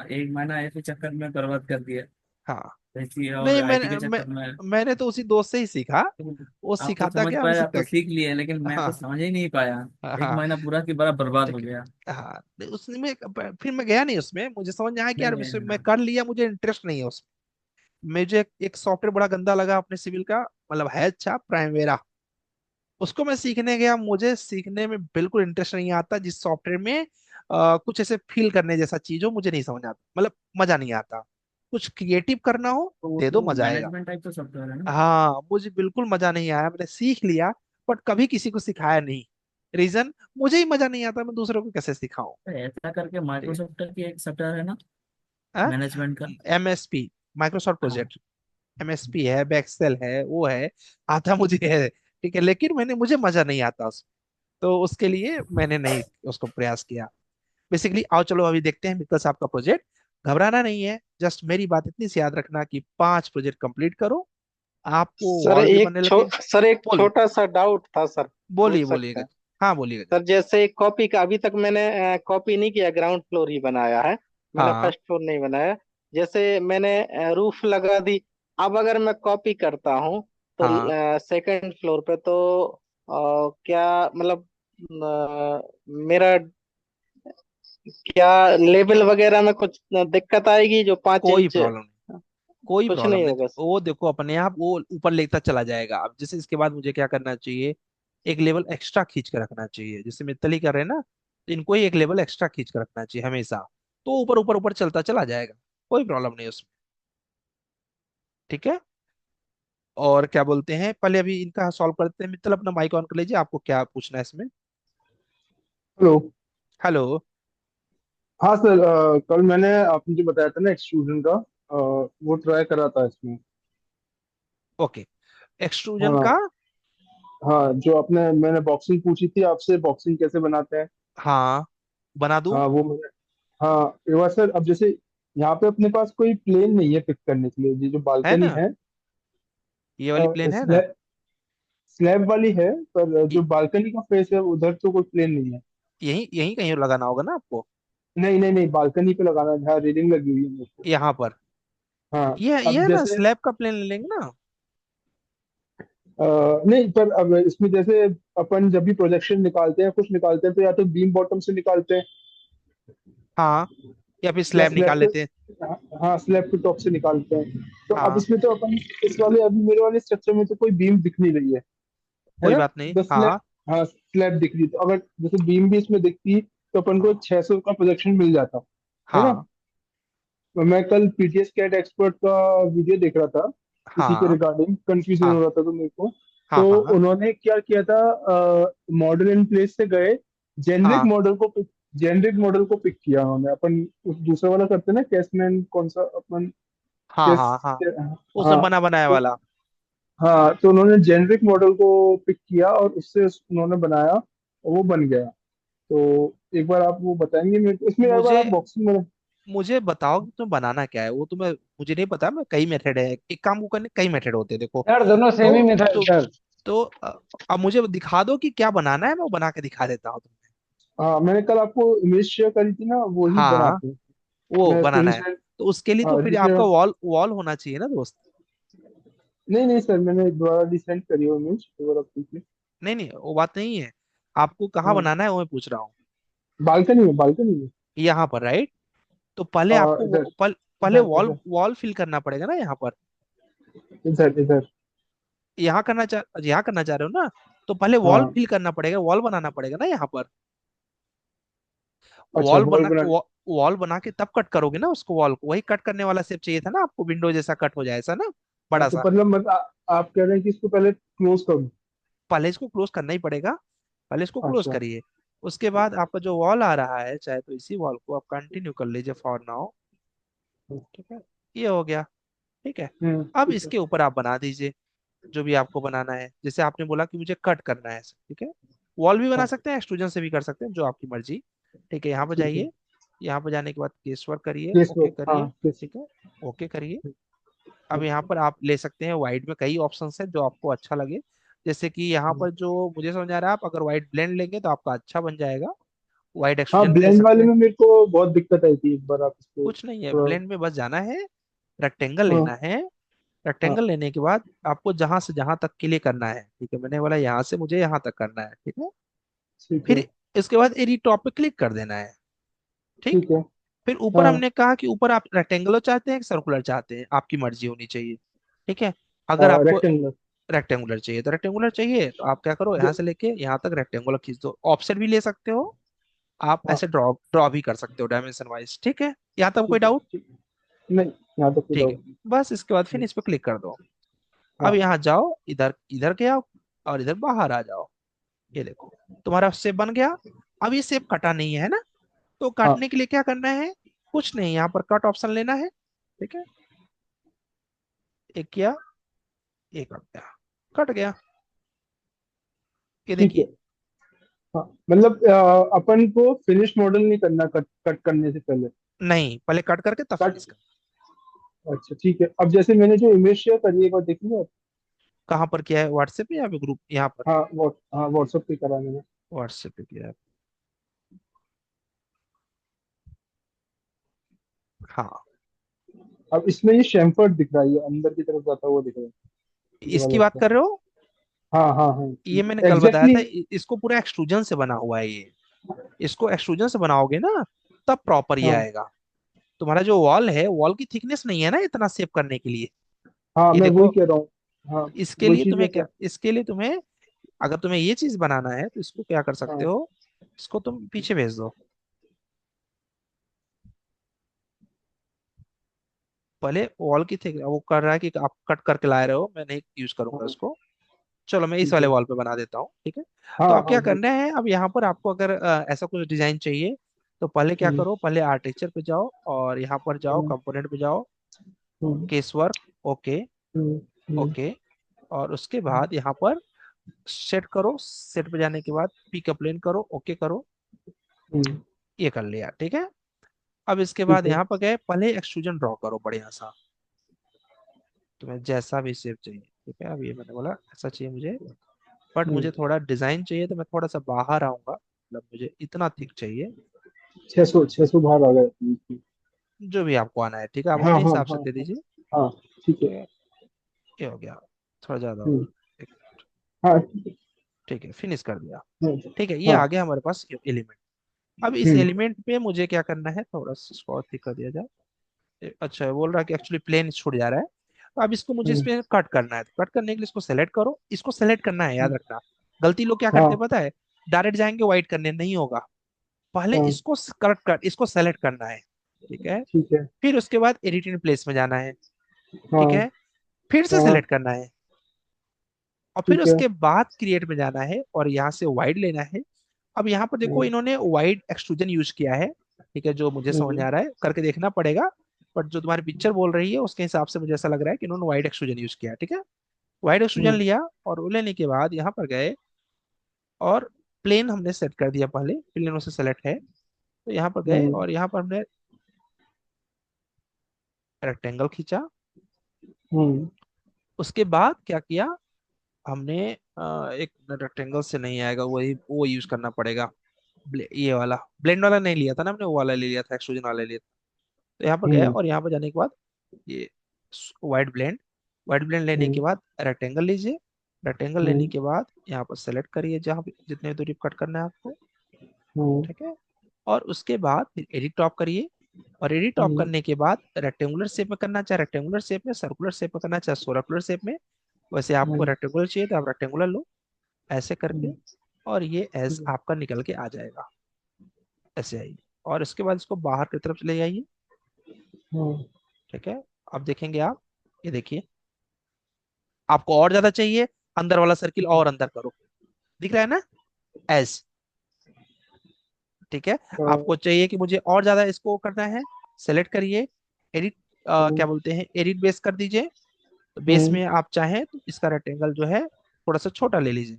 एक महीना ऐसे चक्कर में बर्बाद कर दिया। हाँ, ऐसी और नहीं आईटी के चक्कर में। मैंने तो उसी दोस्त से ही सीखा। वो आप तो सिखाता समझ गया, हम पाए, आप सीखता तो गया। सीख लिए, लेकिन मैं तो हाँ समझ ही नहीं पाया। एक हाँ, महीना पूरा की बड़ा बर्बाद हो ठीक गया। है। हाँ नहीं, उसमें फिर मैं गया नहीं उसमें, मुझे समझ में आया कि नहीं यार गए उसमें मैं हाँ। कर लिया, मुझे इंटरेस्ट नहीं है उसमें। मुझे एक सॉफ्टवेयर बड़ा गंदा लगा अपने सिविल का, मतलब है अच्छा, प्राइमेरा। उसको मैं सीखने गया, मुझे सीखने में बिल्कुल इंटरेस्ट नहीं आता। जिस सॉफ्टवेयर में कुछ ऐसे फील करने जैसा चीज हो, मुझे नहीं समझ आता, मतलब मजा नहीं आता। कुछ क्रिएटिव करना हो, तो वो दे दो तो मजा आएगा। मैनेजमेंट टाइप का सॉफ्टवेयर है ना। हाँ मुझे बिल्कुल मजा नहीं आया, मैंने सीख लिया बट कभी किसी को सिखाया नहीं। रीजन, मुझे ही मजा नहीं आता, मैं दूसरों को कैसे सिखाऊं। तो ऐसा करके ठीक माइक्रोसॉफ्ट की एक सॉफ्टवेयर है ना, है। मैनेजमेंट का। MSP, माइक्रोसॉफ्ट हाँ प्रोजेक्ट। MSP है, बैक्सेल है, वो है, आता मुझे है, ठीक है, लेकिन मुझे मजा नहीं आता उसमें। तो उसके लिए मैंने नहीं उसको प्रयास किया। बेसिकली आओ चलो अभी देखते हैं मित्तल साहब का प्रोजेक्ट। घबराना नहीं है, जस्ट मेरी बात इतनी सी याद रखना कि 5 प्रोजेक्ट कंप्लीट करो, आपको वॉल भी बनने लगे। सर एक बोलिए, छोटा सा डाउट था सर, पूछ सकते बोलिएगा। हैं? हाँ बोलिएगा। सर जैसे कॉपी का अभी तक मैंने कॉपी नहीं किया, ग्राउंड फ्लोर ही बनाया है, मैंने हाँ फर्स्ट फ्लोर नहीं बनाया। जैसे मैंने रूफ लगा दी, अब अगर मैं कॉपी करता हूँ तो हाँ, सेकंड फ्लोर पे तो क्या मतलब मेरा क्या लेवल वगैरह में कुछ दिक्कत आएगी जो पाँच कोई इंच प्रॉब्लम नहीं, कोई कुछ प्रॉब्लम नहीं नहीं। होगा? वो देखो अपने आप वो ऊपर लेता चला जाएगा। अब जैसे इसके बाद मुझे क्या करना चाहिए, एक लेवल एक्स्ट्रा खींच के रखना चाहिए, जैसे मित्तल ही कर रहे हैं ना। तो इनको ही एक लेवल एक्स्ट्रा खींच कर रखना चाहिए हमेशा। तो ऊपर ऊपर ऊपर चलता चला जाएगा, कोई प्रॉब्लम नहीं उसमें। ठीक है। और क्या बोलते हैं, पहले अभी इनका सॉल्व करते हैं। मित्तल अपना माइक ऑन कर लीजिए, आपको क्या पूछना है इसमें। हेलो। हेलो। हाँ सर, कल मैंने आपने जो बताया था ना एक्सट्रूजन का, वो ट्राई करा था इसमें। ओके। एक्सट्रूजन हाँ। का। हाँ, जो आपने मैंने बॉक्सिंग पूछी थी आपसे, बॉक्सिंग कैसे बनाते हैं। हाँ, बना दूं। हाँ वो मैंने। हाँ एक बार सर, अब जैसे यहाँ पे अपने पास कोई प्लेन नहीं है पिक करने के लिए, ये जो है बालकनी ना, है। ये वाली प्लेन है ना। स्लैब स्लैब वाली है, पर य- जो बालकनी का फेस है उधर तो कोई प्लेन नहीं है। यहीं यहीं कहीं लगाना होगा ना आपको। नहीं नहीं नहीं, बालकनी पे लगाना है जहाँ रेलिंग लगी हुई है मेरे को। यहाँ पर। हाँ। ये अब है ना, जैसे स्लैब का प्लेन ले लेंगे ना। नहीं, पर अब इसमें जैसे अपन जब भी प्रोजेक्शन निकालते हैं, कुछ निकालते हैं, तो या तो बीम बॉटम से निकालते हैं हाँ, या फिर या स्लैब स्लैब निकाल के। लेते हैं। हाँ, स्लैब के टॉप से निकालते हैं। तो अब हाँ, इसमें तो अपन इस वाले अभी मेरे वाले स्ट्रक्चर में तो कोई बीम दिख नहीं रही है कोई ना। बात नहीं। बस स्लैब। हाँ हाँ, स्लैब दिख रही, तो अगर जैसे बीम भी इसमें दिखती तो अपन को हाँ 600 का प्रोजेक्शन मिल जाता, है ना। हाँ तो मैं कल पीटीएस कैट एक्सपर्ट का वीडियो देख रहा था, इसी के हाँ रिगार्डिंग कंफ्यूजन हाँ हो रहा था तो मेरे को। हाँ तो हाँ उन्होंने क्या किया था, मॉडल इन प्लेस से गए, जेनरिक हाँ मॉडल को पिक जेनरिक मॉडल को पिक किया उन्होंने। अपन उस दूसरा वाला करते हैं ना, कैसमैन कौन सा अपन, हाँ कैस। हाँ हाँ, उसमें हाँ। बना बनाया तो वाला। हाँ, तो उन्होंने जेनरिक मॉडल को पिक किया और उससे उन्होंने बनाया और वो बन गया। तो एक बार आप वो बताएंगे मेरे को, इसमें एक बार मुझे आप बॉक्सिंग में। मुझे बताओ कि तुम्हें बनाना क्या है, वो तुम्हें मुझे नहीं पता। मैं कई मेथड है, एक काम को करने कई मेथड होते हैं देखो। यार दोनों सेम ही तो मेथड है तो सर। तो अब मुझे दिखा दो कि क्या बनाना है, मैं वो बना के दिखा देता हूँ तुम्हें। हाँ, मैंने कल आपको इमेज शेयर करी थी ना, वो ही हाँ, बनाते हैं। वो मैं बनाना वही है। सेंड। तो उसके लिए तो हाँ, फिर जिसमें। आपका वॉल वॉल होना चाहिए ना दोस्त। नहीं नहीं सर, मैंने दोबारा रिसेंड करी हो इमेज, एक बार आप देखिए। नहीं नहीं, वो बात नहीं है। आपको कहाँ हाँ, बनाना है वो मैं पूछ रहा हूँ। बालकनी में, बालकनी में। यहाँ पर राइट। तो पहले आपको इधर पहले इधर वॉल इधर वॉल फिल करना पड़ेगा ना यहाँ पर। इधर इधर। यहाँ करना चाह रहे हो ना। तो पहले वॉल हाँ। फिल करना पड़ेगा, वॉल बनाना पड़ेगा ना यहाँ पर। अच्छा, वॉल बॉल बना बना। वॉल बना के तब कट करोगे ना उसको, वॉल को वही कट करने वाला शेप चाहिए था ना आपको, विंडो जैसा कट हो जाए ऐसा ना, बड़ा तो सा। मतलब आप कह रहे हैं कि इसको पहले क्लोज करूँ। पहले इसको क्लोज करना ही पड़ेगा। पहले इसको क्लोज अच्छा। करिए। उसके बाद आपका जो वॉल आ रहा है, चाहे तो इसी वॉल को आप कंटिन्यू कर लीजिए फॉर नाउ। ठीक है, ये हो गया। ठीक है। अब ठीक है। इसके ऊपर आप बना दीजिए जो भी आपको बनाना है। जैसे आपने बोला कि मुझे कट करना है, ठीक है। वॉल भी बना हाँ, सकते हैं, एक्सट्रूजन से भी कर सकते हैं, जो आपकी मर्जी। ठीक है, यहाँ पर ठीक है। जाइए। यहाँ पर जाने के बाद केस वर्क करिए, केस ओके वर्क, हाँ करिए। केस। ठीक है, ओके करिए। अब यहाँ पर आप ले सकते हैं वाइट में, कई ऑप्शंस है जो आपको अच्छा लगे। जैसे कि यहाँ पर जो मुझे समझ आ रहा है, आप अगर व्हाइट ब्लेंड लेंगे तो आपका अच्छा बन जाएगा। व्हाइट हाँ, एक्सट्रूजन भी ले ब्लेंड सकते वाले हैं। में मेरे को बहुत दिक्कत आई थी, एक बार आप इसको कुछ नहीं है, थोड़ा। ब्लेंड में बस जाना है, रेक्टेंगल हाँ। लेना है। हाँ, रेक्टेंगल लेने के बाद आपको जहां तक के लिए करना है, ठीक है, मैंने बोला यहाँ से मुझे यहाँ तक करना है, ठीक है। ठीक है। फिर इसके बाद एरी टॉप पे क्लिक कर देना है। ठीक। ठीक है। फिर ऊपर हाँ। हमने कहा कि ऊपर आप रेक्टेंगुलर चाहते हैं कि सर्कुलर चाहते हैं, आपकी मर्जी होनी चाहिए। ठीक है। अगर आपको रेक्टेंगुलर। रेक्टेंगुलर चाहिए तो रेक्टेंगुलर चाहिए, तो आप क्या करो, यहाँ से लेके यहाँ तक रेक्टेंगुलर खींच दो। ऑफसेट भी ले सकते हो, आप हाँ। ऐसे ड्रॉ ड्रॉ भी कर सकते हो डायमेंशन वाइज। ठीक है, यहाँ तक कोई ठीक है। डाउट। ठीक। नहीं, यहाँ तक कोई ठीक है, डाउट बस इसके बाद फिर नहीं। इस पे क्लिक कर दो। अब हाँ। यहाँ जाओ, इधर इधर के आओ और इधर बाहर आ जाओ। ये देखो, तुम्हारा शेप बन गया। अब ये शेप कटा नहीं है ना, तो हाँ। काटने के लिए क्या करना है, कुछ नहीं, यहाँ पर कट ऑप्शन लेना है। ठीक है, एक किया, एक कट गया, कट गया। ये ठीक है। देखिए। हाँ, मतलब अपन को फिनिश मॉडल नहीं करना, कट कट करने से पहले। नहीं, पहले कट करके तब कट। फिनिश कर। अच्छा, ठीक है। अब जैसे मैंने जो इमेज शेयर करी है, एक बार देखेंगे आप। कहाँ पर किया है, व्हाट्सएप पे या फिर ग्रुप, यहाँ पर। हाँ, व्हाट्सएप पे करा मैंने। व्हाट्सएप पे किया है। हाँ, अब इसमें ये शेम्फर्ड दिख रहा है, ये अंदर की तरफ जाता हुआ दिख रहा है, ये वाला इसकी बात इसका। कर रहे हो। हाँ हाँ हाँ। ये मैंने कल बताया एग्जैक्टली। था, इसको पूरा एक्सट्रूजन से बना हुआ है ये। इसको एक्सट्रूजन से बनाओगे ना, तब प्रॉपर ये हाँ आएगा। तुम्हारा जो वॉल है, वॉल की थिकनेस नहीं है ना इतना सेव करने के लिए। हाँ, ये मैं वही देखो, कह रहा हूँ। हाँ, इसके वही लिए चीज है तुम्हें सर। क्या, इसके लिए तुम्हें, अगर तुम्हें ये चीज बनाना है तो इसको क्या कर सकते हाँ। हो, इसको तुम पीछे भेज दो। पहले वॉल की थिक वो कर रहा है कि आप कट करके ला रहे हो, मैं नहीं यूज करूंगा हाँ इसको। चलो मैं इस ठीक वाले है। वॉल पे बना देता हूँ, ठीक है। हाँ तो अब हाँ क्या वो। करना है, अब यहाँ पर आपको अगर ऐसा कुछ डिजाइन चाहिए तो पहले क्या हम्म करो, पहले आर्किटेक्चर पे जाओ और यहाँ पर जाओ, हम्म कंपोनेंट पे जाओ, हम्म केस वर्क, ओके, हम्म हम्म ओके। और उसके बाद यहाँ पर सेट करो, सेट पे जाने के बाद पिक प्लेन करो, ओके करो। हम्म, ये कर लिया, ठीक है। अब इसके ठीक बाद है। यहाँ पर गए, पहले एक्सट्रूजन ड्रॉ करो बढ़िया सा, तुम्हें जैसा भी शेप चाहिए, ठीक है। अब ये मैंने बोला ऐसा चाहिए मुझे, बट हम्म मुझे थोड़ा डिजाइन चाहिए तो मैं थोड़ा सा बाहर आऊंगा, मतलब मुझे इतना थिक चाहिए। 600 बाहर आ गए। जो भी आपको आना है, ठीक है, आप हाँ अपने हाँ हिसाब से हाँ दे हाँ दीजिए। हाँ ठीक है। ठीक है, ये हो गया, थोड़ा ज्यादा हो हम्म गया। हाँ ठीक है। ठीक है, फिनिश कर दिया। हाँ ठीक है, ये हाँ आ गया हमारे पास एलिमेंट। अब इस हम्म एलिमेंट पे मुझे क्या करना है, थोड़ा सा इसको और थिक कर दिया जाए। अच्छा, बोल रहा है कि एक्चुअली प्लेन छूट जा रहा है, तो अब इसको मुझे इस हम्म पे कट करना है। तो कट करने के लिए इसको सेलेक्ट करो, इसको सेलेक्ट करना है, याद रखना। गलती लोग क्या करते हैं हाँ पता है, डायरेक्ट जाएंगे वाइट करने, नहीं होगा। पहले हाँ इसको करेक्ट कर, इसको सेलेक्ट करना है, ठीक है। ठीक है। फिर उसके बाद एडिट इन प्लेस में जाना है, ठीक हाँ है। फिर से हाँ सेलेक्ट करना है, और फिर ठीक है। उसके बाद क्रिएट में जाना है और यहाँ से वाइड लेना है। अब यहाँ पर देखो, हम्म इन्होंने वाइड एक्सट्रूजन यूज किया है, ठीक है, जो मुझे समझ में हम्म आ रहा है, करके देखना पड़ेगा। बट जो तुम्हारी पिक्चर बोल रही है उसके हिसाब से मुझे ऐसा लग रहा है कि इन्होंने वाइड एक्सट्रूजन यूज किया है, ठीक है। वाइड एक्सट्रूजन हम्म लिया और वो लेने के बाद यहाँ पर गए और प्लेन हमने सेट कर दिया, पहले प्लेन से सेलेक्ट है, तो यहाँ पर गए हम्म और यहाँ पर हमने रेक्टेंगल खींचा। हम्म उसके बाद क्या किया हमने, एक रेक्टेंगल से नहीं आएगा, वही वो यूज करना पड़ेगा। ये वाला ब्लेंड वाला नहीं लिया था ना हमने, वो वाला ले लिया था, एक्सट्रूजन वाला ले लिया था। तो यहाँ पर गए हम्म और यहाँ पर जाने के बाद ये वाइट ब्लेंड, वाइट ब्लेंड लेने के हम्म बाद रेक्टेंगल लीजिए। रेक्टेंगल लेने हम्म के बाद यहाँ पर सेलेक्ट करिए जहाँ पे जितने दूरी कट करना है आपको, हम्म ठीक है। और उसके बाद फिर एडिट टॉप करिए, और एडिट टॉप हम्म करने के बाद रेक्टेंगुलर शेप में करना, चाहे रेक्टेंगुलर शेप में, सर्कुलर शेप में करना, चाहे सोलर शेप में। वैसे आपको हम्म रेक्टेंगुलर चाहिए तो आप रेक्टेंगुलर लो, ऐसे करके। हम्म, और ये एस ठीक है। आपका निकल के आ जाएगा, ऐसे आइए। और इसके बाद इसको बाहर की तरफ ले जाइए, हम्म ठीक है। अब देखेंगे आप, ये देखिए, आपको और ज्यादा चाहिए, अंदर वाला सर्किल और अंदर करो, दिख रहा है ना, एस, ठीक है। हाँ आपको चाहिए कि मुझे और ज्यादा इसको करना है, सेलेक्ट करिए, एडिट, हम्म क्या बोलते हैं, एडिट बेस कर दीजिए। तो बेस हम्म में आप चाहें तो इसका रेक्टेंगल जो है थोड़ा सा छोटा ले लीजिए।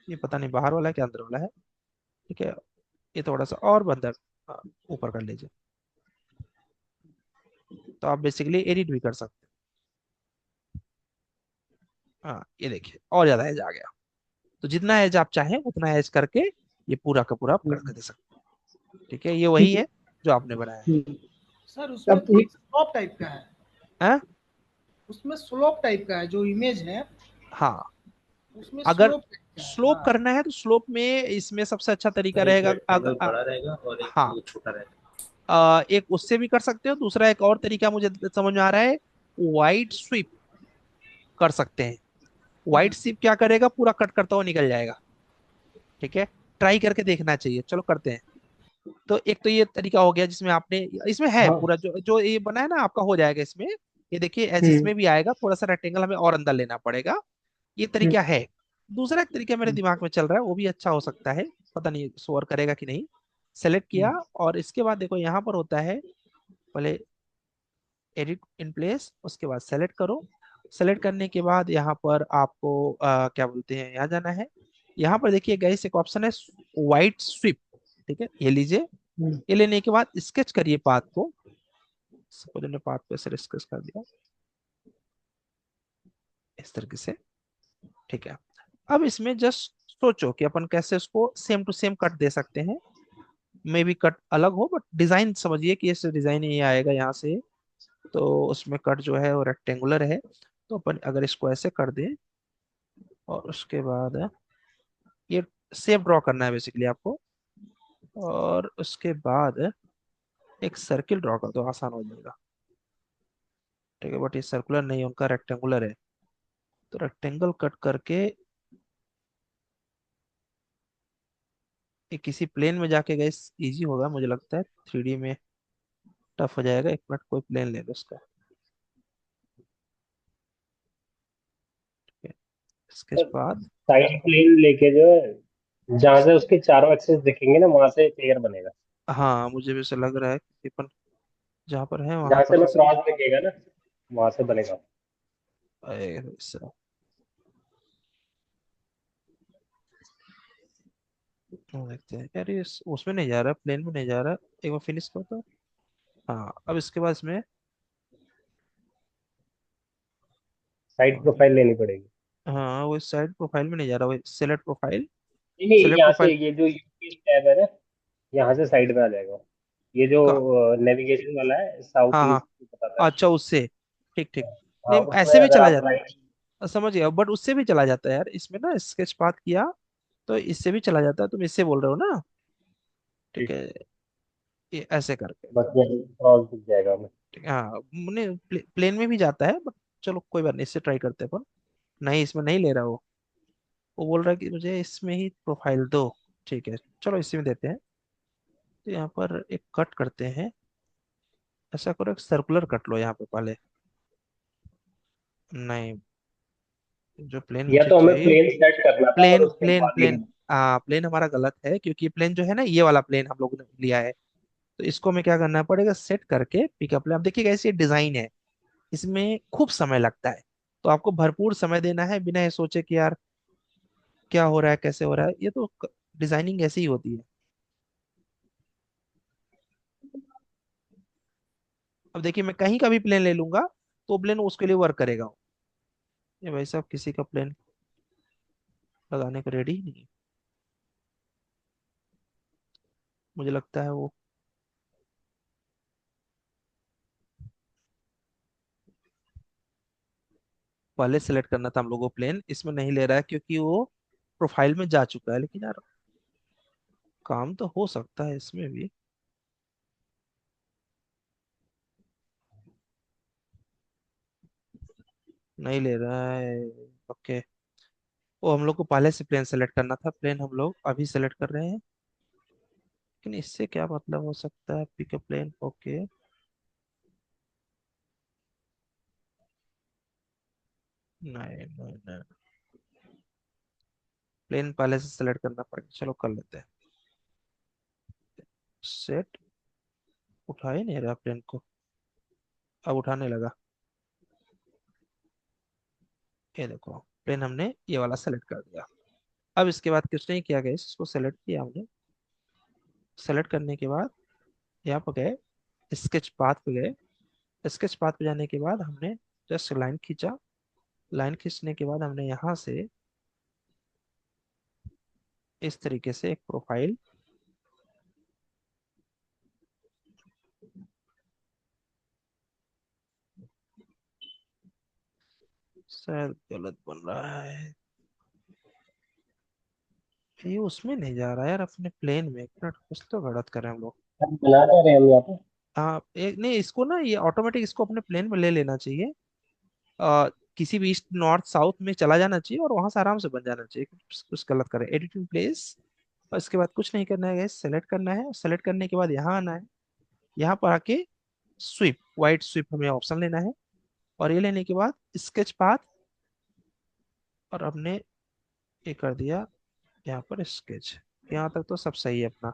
ये पता नहीं बाहर वाला है क्या अंदर वाला है, ठीक है। ये थोड़ा सा और अंदर, ऊपर कर लीजिए। तो आप बेसिकली एडिट भी कर सकते हैं। हाँ, ये देखिए और ज्यादा एज आ गया। तो जितना एज आप चाहें उतना एज करके ये पूरा का पूरा आप करके हम्म, दे सकते हैं, ठीक है। ये वही ठीक है। है जो आपने बनाया है। हम्म, सर उसमें अब थोड़ा एक स्लोप टाइप का है, हाँ, उसमें स्लोप टाइप का है जो इमेज है, हाँ, उसमें अगर स्लोप टाइप का है। स्लोप हाँ करना है तो स्लोप में इसमें सबसे अच्छा तरीका सर एक रहेगा, रेक्टेंगल बड़ा रहेगा और एक हाँ, वो छोटा रहेगा। एक उससे भी कर सकते हो, दूसरा एक और तरीका मुझे समझ में आ रहा है, वाइट स्वीप कर सकते हैं। वाइट स्वीप क्या करेगा, पूरा कट करता हुआ निकल जाएगा, ठीक है। ट्राई करके देखना चाहिए, चलो करते हैं। तो एक तो ये तरीका हो गया जिसमें आपने, इसमें है हाँ पूरा जो जो ये बना है ना आपका, हो जाएगा इसमें। ये देखिए ऐसे हम्म इसमें भी आएगा, थोड़ा सा रेक्टेंगल हमें और अंदर लेना पड़ेगा। ये हम्म तरीका है। दूसरा एक तरीका मेरे दिमाग में चल रहा है, वो भी अच्छा हो सकता है, पता नहीं शोर करेगा कि नहीं। सेलेक्ट किया और इसके बाद देखो यहाँ पर होता है, पहले एडिट इन प्लेस, उसके बाद सेलेक्ट करो। सेलेक्ट करने के बाद यहाँ पर आपको क्या बोलते हैं, यहाँ जाना है। यहाँ पर देखिए गाइस एक ऑप्शन है वाइट स्वीप, ठीक है, ये लीजिए। हम्म ये लेने के बाद स्केच करिए पाथ को, सपोज हमने पाथ को ऐसे स्केच कर दिया, इस तरीके से, ठीक है। अब इसमें जस्ट सोचो कि अपन कैसे उसको सेम टू सेम कट दे सकते हैं। मे बी कट अलग हो बट डिजाइन समझिए कि इस डिजाइन ये आएगा यहाँ से, तो उसमें कट जो है वो रेक्टेंगुलर है। तो अपन अगर इसको ऐसे कर दें और उसके बाद ये शेप ड्रॉ करना है बेसिकली आपको, और उसके बाद एक सर्किल ड्रॉ कर दो, आसान हो जाएगा, ठीक है। बट ये सर्कुलर नहीं है, उनका रेक्टेंगुलर है। तो रेक्टेंगल कट करके ये किसी प्लेन में जाके गए, इजी होगा मुझे लगता है, 3D में टफ हो जाएगा। एक मिनट, कोई प्लेन ले लो उसका। Sketch path. साइड प्लेन लेके जो है, जहां से उसके चारों एक्सेस दिखेंगे ना वहां से क्लियर बनेगा। हाँ मुझे भी ऐसा लग रहा है कि अपन जहाँ पर है वहां जहां से पर हमें क्रॉस दिखेगा ना वहां से बनेगा। ऐसा देखते हैं यार, ये उसमें नहीं जा रहा, प्लेन में नहीं जा रहा। एक बार फिनिश करो तो। हाँ, अब इसके बाद इसमें साइड प्रोफाइल लेनी पड़ेगी। हाँ वो साइड प्रोफाइल में नहीं जा रहा, वो सेलेक्ट प्रोफाइल। नहीं नहीं, सेलेक्ट यहाँ से प्रोफाइल ये जो यूपी टैब है ना, यहाँ से साइड में आ जाएगा। ये जो का। नेविगेशन वाला है साउथ हाँ हाँ, ईस्ट बताता है। अच्छा उससे। ठीक ठीक। हाँ, नहीं उसमें ऐसे भी अगर चला आप जाता, राइट। समझ गया, बट उससे भी चला जाता है यार, इसमें ना स्केच पाथ किया तो इससे भी चला जाता है, तुम इससे बोल रहे हो ना। ठीक है, ये ऐसे करके। बस ये क्रॉस दिख जाएगा हमें। ठीक है, हाँ मैंने प्लेन में भी जाता है, बट चलो कोई बात नहीं, इससे ट्राई करते हैं अपन। नहीं इसमें नहीं ले रहा वो बोल रहा है कि मुझे इसमें ही प्रोफाइल दो। ठीक है, चलो इसी में देते हैं। तो यहाँ पर एक कट करते हैं। ऐसा करो, एक सर्कुलर कट लो यहाँ पे पहले। नहीं, जो प्लेन या मुझे तो हमें चाहिए। प्लेन सेट करना था और प्लेन उसके प्लेन बाद प्लेन। ये। प्लेन हमारा गलत है, क्योंकि प्लेन जो है ना, ये वाला प्लेन हम लोगों ने लिया है। तो इसको हमें क्या करना पड़ेगा, सेट करके पिकअप प्लेन। अब देखिए कैसे डिजाइन है, इसमें खूब समय लगता है। तो आपको भरपूर समय देना है, बिना ये सोचे कि यार क्या हो रहा है कैसे हो रहा है। ये तो डिजाइनिंग ऐसी ही होती है। अब देखिए मैं कहीं का भी प्लेन ले लूंगा तो प्लेन उसके लिए वर्क करेगा। ये भाई साहब किसी का प्लेन लगाने को रेडी ही नहीं है। मुझे लगता है वो पहले सेलेक्ट करना था हम लोगों को प्लेन, इसमें नहीं ले रहा है क्योंकि वो प्रोफाइल में जा चुका है। लेकिन यार काम तो हो सकता है इसमें भी। नहीं ले रहा है। ओके, वो हम लोग को पहले से प्लेन सेलेक्ट करना था, प्लेन हम लोग अभी सेलेक्ट कर रहे हैं। लेकिन इससे क्या मतलब हो सकता है, पिक अ प्लेन। ओके, नहीं नहीं नहीं, प्लेन पहले से सेलेक्ट करना पड़ेगा। चलो कर लेते हैं सेट। उठा ही नहीं रहा प्लेन को, अब उठाने लगा। ये देखो, प्लेन हमने ये वाला सेलेक्ट कर दिया। अब इसके बाद कुछ नहीं किया गया, इसको सेलेक्ट किया हमने। सेलेक्ट करने के बाद यहाँ पर गए, स्केच पाथ पे गए। स्केच पाथ पे जाने के बाद हमने जस्ट लाइन खींचा। लाइन खींचने के बाद हमने यहाँ से इस तरीके से एक प्रोफाइल। शायद गलत बन रहा है, ये उसमें नहीं जा रहा है यार, अपने प्लेन में। एक मिनट, कुछ तो गलत करें हम लोग। बना क्या रहे हैं हम यहाँ पे। हाँ एक नहीं, इसको ना ये ऑटोमेटिक इसको अपने प्लेन में ले लेना चाहिए। आ, किसी भी ईस्ट नॉर्थ साउथ में चला जाना चाहिए और वहां से आराम से बन जाना चाहिए। कुछ गलत करें, एडिटिंग प्लेस। और इसके बाद कुछ नहीं करना है, सेलेक्ट करना है। सेलेक्ट करने के बाद यहाँ आना है। यहाँ पर आके स्वीप, वाइट स्वीप हमें ऑप्शन लेना है। और ये लेने के बाद स्केच पाथ, और हमने ये कर दिया यहाँ पर स्केच। यहाँ तक तो सब सही है अपना।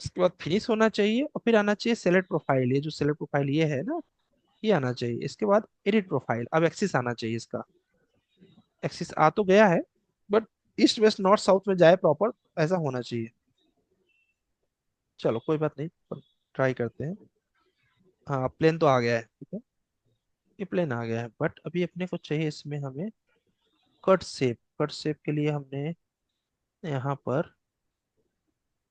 इसके बाद फिनिश होना चाहिए और फिर आना चाहिए सेलेक्ट प्रोफाइल। ये जो सेलेक्ट प्रोफाइल ये है ना, ये आना चाहिए। इसके बाद एडिट प्रोफाइल, अब एक्सिस आना चाहिए इसका। एक्सिस आ तो गया है, but east west north south में जाए प्रॉपर, ऐसा होना चाहिए। चलो कोई बात नहीं, ट्राई करते हैं। हाँ प्लेन तो आ गया है, ठीक है, ये प्लेन आ गया है। बट अभी अपने को चाहिए इसमें हमें कट शेप। कट शेप के लिए हमने यहाँ पर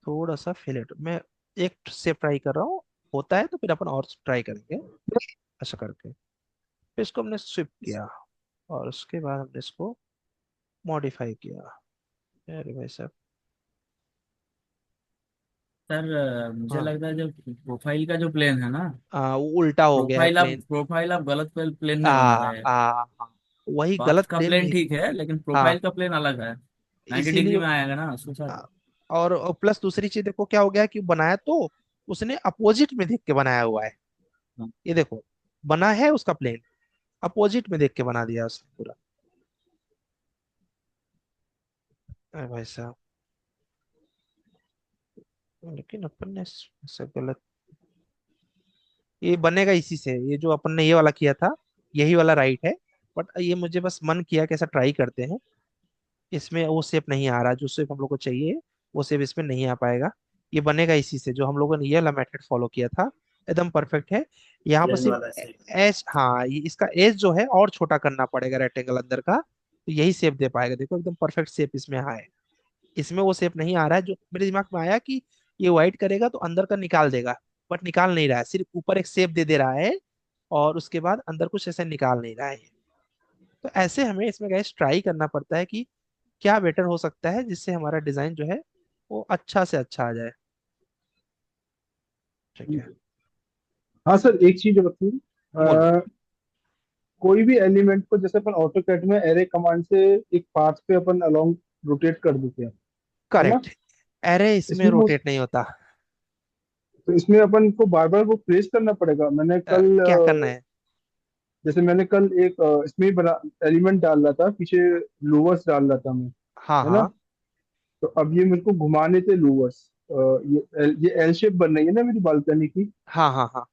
थोड़ा सा फिलेट, मैं एक शेप ट्राई कर रहा हूँ। होता है तो फिर अपन और ट्राई करेंगे, ऐसा करके। फिर इसको हमने स्विप किया और उसके बाद हमने इसको मॉडिफाई किया। अरे भाई साहब। सर मुझे हाँ लगता है जो प्रोफाइल का जो प्लेन है ना, वो उल्टा हो गया है प्लेन। प्रोफाइल आप गलत प्लेन आ में बना रहे हैं। हाँ, वही पाथ गलत का प्लेन प्लेन में। ठीक है लेकिन हाँ प्रोफाइल का प्लेन अलग है। 90 डिग्री इसीलिए में आएगा ना उसके साथ। और प्लस दूसरी चीज देखो क्या हो गया कि बनाया तो उसने अपोजिट में देख के बनाया हुआ है। हाँ। ये देखो, बना है उसका प्लेन, अपोजिट में देख के बना दिया उसने पूरा। अरे भाई साहब, लेकिन अपन ने ऐसा गलत, ये बनेगा इसी से, ये जो अपन ने ये वाला किया था यही वाला राइट है। बट ये मुझे बस मन किया कि ऐसा ट्राई करते हैं। इसमें वो शेप नहीं आ रहा जो शेप हम लोग को चाहिए, वो शेप इसमें नहीं आ पाएगा। ये बनेगा इसी से जो हम लोगों ने ये वाला मेथड फॉलो किया था, एकदम परफेक्ट है। यहाँ पर प्लेन सिर्फ वाला शेप। एज, हाँ ये इसका एज जो है और छोटा करना पड़ेगा रेक्टेंगल अंदर का, तो यही शेप दे पाएगा। देखो एकदम परफेक्ट शेप इसमें है। इसमें वो शेप नहीं आ रहा है जो मेरे दिमाग में आया कि ये वाइट करेगा तो अंदर का निकाल देगा, बट निकाल नहीं रहा है, सिर्फ ऊपर एक शेप दे दे रहा है और उसके बाद अंदर कुछ ऐसे निकाल नहीं रहा है। तो ऐसे हमें इसमें गाइस ट्राई करना पड़ता है कि क्या बेटर हो सकता है जिससे हमारा डिजाइन जो है वो अच्छा से अच्छा आ जाए। ठीक है, हाँ सर, एक चीज बताइए। बोलो। कोई भी एलिमेंट को जैसे अपन ऑटो कैड में एरे कमांड से एक पाथ पे अपन अलोंग रोटेट कर देते हैं, है ना? करेक्ट, एरे इसमें इसमें वो, रोटेट नहीं होता। तो इसमें अपन को बार बार वो प्रेस करना पड़ेगा। मैंने कल क्या करना है? जैसे मैंने कल एक इसमें ही बना एलिमेंट डाल रहा था, पीछे लूवर्स डाल रहा था मैं, हाँ है ना? हाँ तो अब ये मेरे को घुमाने थे लूवर्स। ये एल शेप बन रही है ना मेरी बालकनी की। हाँ हाँ हाँ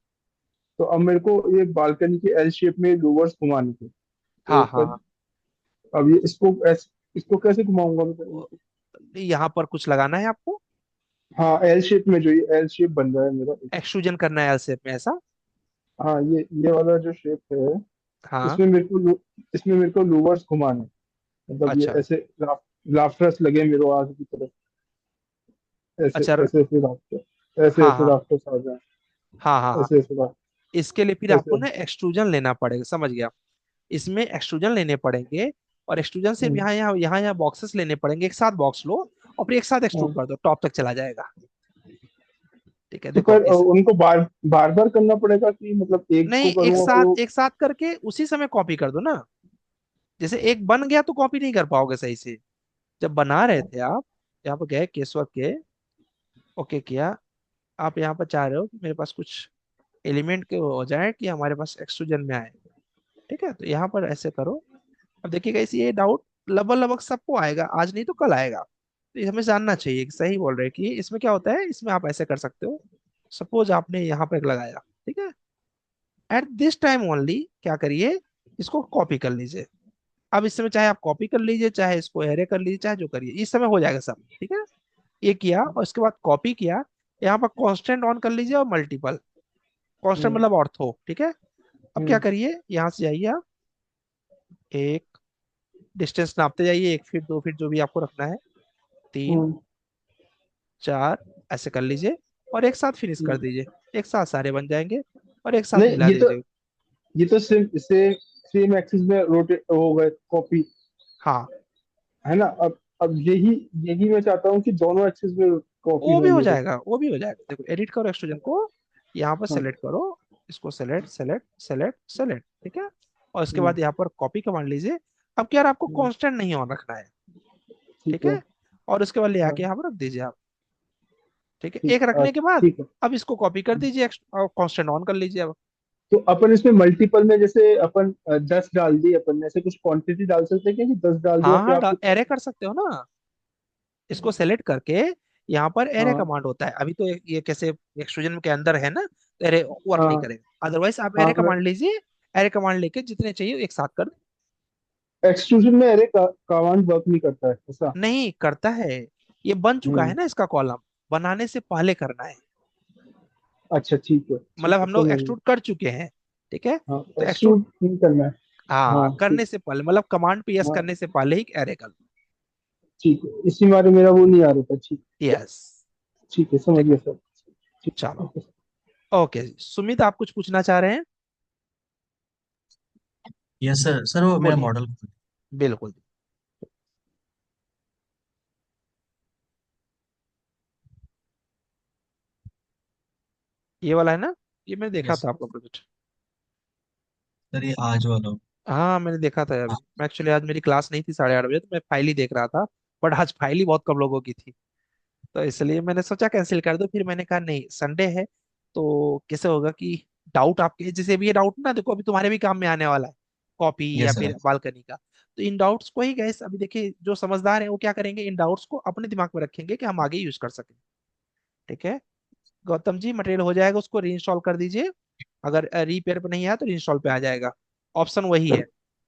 तो अब मेरे को ये बालकनी के एल शेप में लूवर्स घुमाने थे। तो हाँ हाँ हाँ। अब ये इसको कैसे घुमाऊंगा मैं? यहाँ पर कुछ लगाना है आपको, हाँ, एल शेप में, जो ये एल शेप बन रहा है मेरा। एक्सट्रूजन करना है एल शेप में ऐसा। हाँ, ये वाला जो शेप है, हाँ, इसमें मेरे को इसमें मेरे को लूवर्स घुमाने हैं। मतलब ये अच्छा ऐसे लाफ्टर्स लगे मेरे को आगे की तरफ। ऐसे अच्छा। ऐसे ऐसे राफ्टर, ऐसे हाँ ऐसे हाँ राफ्टर्स आ जाए। हाँ हाँ हाँ। ऐसे ऐसे इसके लिए फिर आपको ऐसे। ना एक्सट्रूजन लेना पड़ेगा, समझ गया। इसमें एक्सट्रूजन लेने पड़ेंगे, और एक्सट्रूजन सिर्फ हम्म, यहाँ यहाँ बॉक्सेस लेने पड़ेंगे, एक साथ बॉक्स लो और फिर एक साथ एक्सट्रूड हाँ। कर दो, टॉप तक चला जाएगा। ठीक है, तो देखो पर इस, उनको बार बार बार करना पड़ेगा कि मतलब एक नहीं को करूँ और फिर वो। एक साथ करके उसी समय कॉपी कर दो ना। जैसे एक बन गया तो कॉपी नहीं कर पाओगे सही से। जब बना रहे थे आप, यहाँ पर गए केसवर के, ओके किया, आप यहाँ पर चाह रहे हो कि मेरे पास कुछ एलिमेंट के हो जाए कि हमारे पास एक्सट्रूजन में आए। ठीक है, तो यहाँ पर ऐसे करो। अब देखिएगा इसी, ये डाउट लगभग लगभग सबको आएगा, आज नहीं तो कल आएगा। तो ये हमें जानना चाहिए कि सही बोल रहे हैं कि इसमें क्या होता है। इसमें आप ऐसे कर सकते हो, सपोज आपने यहाँ पर लगाया, ठीक है, एट दिस टाइम ओनली क्या करिए, इसको कॉपी कर लीजिए। अब इस समय चाहे आप कॉपी कर लीजिए, चाहे इसको एरे कर लीजिए, चाहे जो करिए, इस समय हो जाएगा सब। ठीक है, ये किया और इसके बाद कॉपी किया, यहाँ पर कांस्टेंट ऑन कर लीजिए और मल्टीपल, कांस्टेंट हम्म, मतलब ऑर्थो। ठीक है, अब क्या हम्म, करिए, यहाँ से जाइए आप, एक डिस्टेंस नापते जाइए, 1 फीट 2 फीट जो भी आपको रखना है, तीन, हम्म, चार, ऐसे कर लीजिए और एक साथ फिनिश कर हम्म। दीजिए। एक साथ सारे बन जाएंगे और एक साथ नहीं, मिला दीजिए। ये तो सिर्फ इसे सेम एक्सिस में रोटेट हो गए कॉपी, हाँ, है ना? अब यही यही मैं चाहता हूँ कि दोनों एक्सिस में कॉपी वो हो भी हो मेरे। जाएगा, वो भी हो जाएगा। देखो एडिट करो एक्सट्रूजन को, यहाँ पर हाँ। सेलेक्ट करो, इसको सेलेक्ट सेलेक्ट सेलेक्ट सेलेक्ट, ठीक है, और उसके हम्म, बाद यहाँ पर कॉपी कमांड लीजिए। अब क्या यार, आपको हम्म, कांस्टेंट नहीं ऑन रखना है। ठीक ठीक है। है, और उसके बाद ले हाँ, आके यहाँ पर रख दीजिए आप। ठीक है, ठीक। एक रखने के बाद ठीक है। अब इसको कॉपी कर दीजिए और कांस्टेंट ऑन कर लीजिए अब। तो अपन इसमें मल्टीपल में, जैसे अपन 10 डाल दी, अपन ऐसे कुछ क्वांटिटी डाल सकते हैं क्या कि 10 डाल दिया हाँ फिर हाँ, आपको? एरे कर सकते हो ना। इसको सेलेक्ट करके यहाँ पर एरे हाँ, कमांड होता है। अभी तो ये कैसे एक्सट्रूजन के अंदर है ना, तो एरे वर्क नहीं हाँ, करेगा। अदरवाइज आप हाँ। एरे कमांड लीजिए, एरे कमांड लेके जितने चाहिए एक साथ कर दो। एक्सट्रूजन में अरे कमांड वर्क नहीं करता है ऐसा? नहीं करता है, ये बन चुका है हम्म। ना इसका कॉलम, बनाने से पहले करना है। अच्छा, ठीक है, ठीक मतलब है, हम लोग समझ गया। एक्सट्रूड कर चुके हैं। ठीक है, हाँ, तो एक्सट्रूड, एक्सट्रूड नहीं करना है। हाँ हाँ, करने ठीक। से पहले, मतलब कमांड पे यस हाँ, करने से पहले ही एरे कर लो। ठीक है, इसी बारे मेरा वो नहीं आ रहा था। ठीक। यस, ठीक है, समझ ठीक गया है, सर। ठीक। चलो। ओके। ओके सुमित, आप कुछ पूछना चाह रहे हैं? Yes sir. सर वो मेरा बोलिए। मॉडल। बिल्कुल, ये वाला है ना, ये मैंने देखा यस था आपका प्रोजेक्ट। सर, ये आज वाला हूँ। हाँ मैंने देखा था अभी, मैं एक्चुअली आज मेरी क्लास नहीं थी 8:30 बजे, तो मैं फाइल ही देख रहा था। बट आज फाइल ही बहुत कम लोगों की थी। तो इसलिए मैंने सोचा कैंसिल कर दो, फिर मैंने कहा नहीं संडे है तो कैसे होगा कि डाउट आपके जैसे भी ये डाउट ना देखो अभी तुम्हारे भी काम में आने वाला है, कॉपी या यस सर। फिर बालकनी का। तो इन डाउट्स को ही गैस अभी देखिए जो समझदार है वो क्या करेंगे, इन डाउट्स को अपने दिमाग में रखेंगे कि हम आगे यूज कर सकें। ठीक है गौतम जी, मटेरियल हो जाएगा, उसको रीइंस्टॉल कर दीजिए। अगर रिपेयर पे नहीं आया तो रीइंस्टॉल पे आ जाएगा, ऑप्शन वही सर है।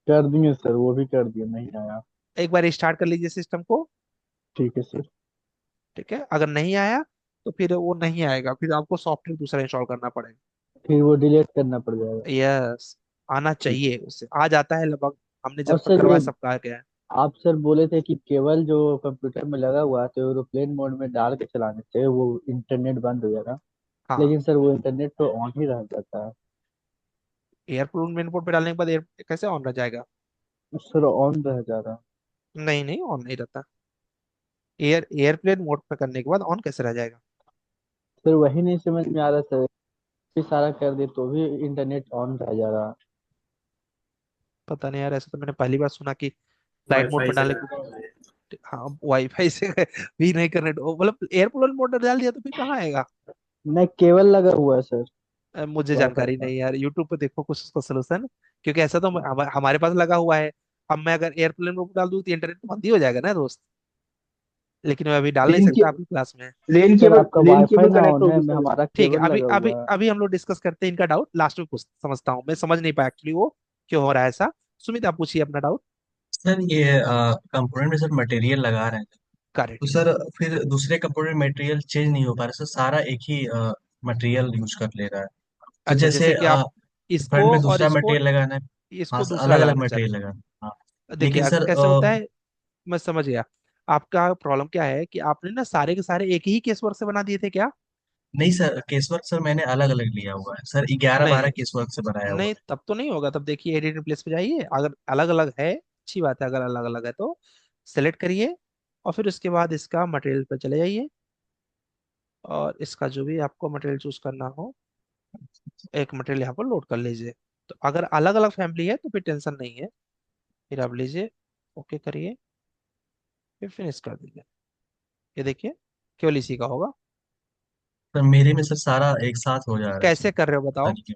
कर दिए सर, वो भी कर दिए, नहीं आया। एक बार रिस्टार्ट कर लीजिए सिस्टम को। ठीक है सर। ठीक है अगर नहीं आया तो फिर वो नहीं आएगा, फिर आपको सॉफ्टवेयर दूसरा इंस्टॉल करना पड़ेगा। फिर वो डिलीट करना पड़ जाएगा। यस, आना ठीक। चाहिए, उससे आ जाता है लगभग, हमने जब और तक सर ये करवाया सबका आ गया है। आप सर बोले थे कि केबल जो कंप्यूटर में लगा हुआ है तो एरोप्लेन मोड में डाल के चलाने चाहिए, वो इंटरनेट बंद हो जाएगा। हाँ, लेकिन सर वो इंटरनेट तो ऑन ही रह जाता है। एयरपोर्ट मेन पोर्ट पे डालने के बाद एयर कैसे ऑन रह जाएगा? सर ऑन रह जा रहा है। नहीं नहीं, ऑन नहीं रहता। एयरप्लेन मोड पे करने के बाद ऑन कैसे रह जाएगा? सर वही नहीं समझ में आ रहा सर, भी सारा कर दे तो भी इंटरनेट ऑन रह जा रहा। पता नहीं यार, ऐसा तो मैंने पहली बार सुना कि फ्लाइट मोड वाईफाई पे से डालने करता हूँ। के। हाँ वाईफाई से भी नहीं करने मतलब एयरप्लेन मोड डाल दिया तो फिर कहाँ आएगा? नहीं, केबल लगा हुआ है सर, मुझे वाईफाई जानकारी का। नहीं यार, यूट्यूब पे देखो कुछ उसका सोल्यूशन, क्योंकि ऐसा तो हमारे पास लगा हुआ है। अब मैं अगर एयरप्लेन मोड डाल दूँ तो इंटरनेट तो बंद ही हो जाएगा ना दोस्त। लेकिन मैं अभी डाल नहीं लेन के सकता आपकी क्लास में। सर आपका लेन वाईफाई केबल ना कनेक्ट ऑन है, होगी मैं सर हमारा उसमें। ठीक है, केबल अभी लगा अभी हुआ है। अभी हम लोग डिस्कस करते हैं इनका डाउट, लास्ट में पूछ समझता हूँ, मैं समझ नहीं पाया एक्चुअली वो क्यों हो रहा है ऐसा। सुमित आप पूछिए अपना डाउट। सर ये कंपोनेंट में सर मटेरियल लगा रहे हैं, तो करेक्ट। सर फिर दूसरे कंपोनेंट मटेरियल चेंज नहीं हो पा रहा सर, सारा एक ही मटेरियल यूज कर ले रहा है। तो अच्छा जैसे जैसे कि आप फ्रंट इसको में और दूसरा इसको मटेरियल लगाना है। हाँ इसको सर, दूसरा अलग अलग लगाना मटेरियल चाहते लगाना है। हाँ। हैं, देखिए लेकिन सर कैसे होता है, मैं समझ गया। आपका प्रॉब्लम क्या है कि आपने ना सारे के सारे एक ही केस वर्क से बना दिए थे क्या? नहीं सर, केसवर्क सर मैंने अलग अलग लिया हुआ है सर, 11-12 नहीं केसवर्क से बनाया हुआ नहीं, तब तो नहीं होगा, तब देखिए एडिट प्लेस पे जाइए, अगर अलग अलग है अच्छी बात है, अगर अलग अलग है तो सेलेक्ट करिए और फिर उसके बाद इसका मटेरियल पे चले जाइए और इसका जो भी आपको मटेरियल चूज करना हो एक मटेरियल यहाँ पर लोड कर लीजिए। तो अगर अलग अलग फैमिली है तो फिर टेंशन नहीं है, फिर आप लीजिए, ओके करिए, फिर फिनिश कर दीजिए। ये देखिए केवल इसी का होगा। सर मेरे में सर सारा एक साथ हो जा रहा है सर। कैसे कर रहे हो हाँ बताओ? जी।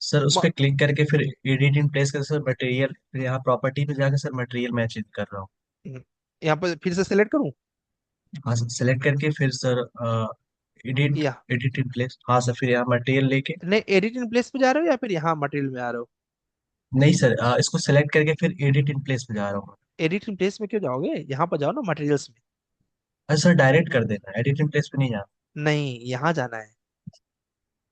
सर उस म, पर क्लिक करके फिर एडिट इन प्लेस करके सर मटेरियल, फिर यहाँ प्रॉपर्टी पे जाकर सर मटेरियल मैं चेंज कर रहा हूँ। यहाँ पर फिर से सिलेक्ट करूँ हाँ सर, सेलेक्ट करके फिर सर एडिट या एडिट इन प्लेस, हाँ सर फिर यहाँ मटेरियल लेके। नहीं, एडिट इन प्लेस पे जा रहे हो या फिर यहाँ मटेरियल में आ रहे हो? नहीं सर, इसको सेलेक्ट करके फिर एडिट इन प्लेस पे जा रहा हूँ। एडिट इन प्लेस में क्यों जाओगे, यहाँ पर जाओ ना मटेरियल्स में। अरे सर डायरेक्ट कर देना है, एडिट इन प्लेस पे नहीं जाना। नहीं यहाँ जाना है।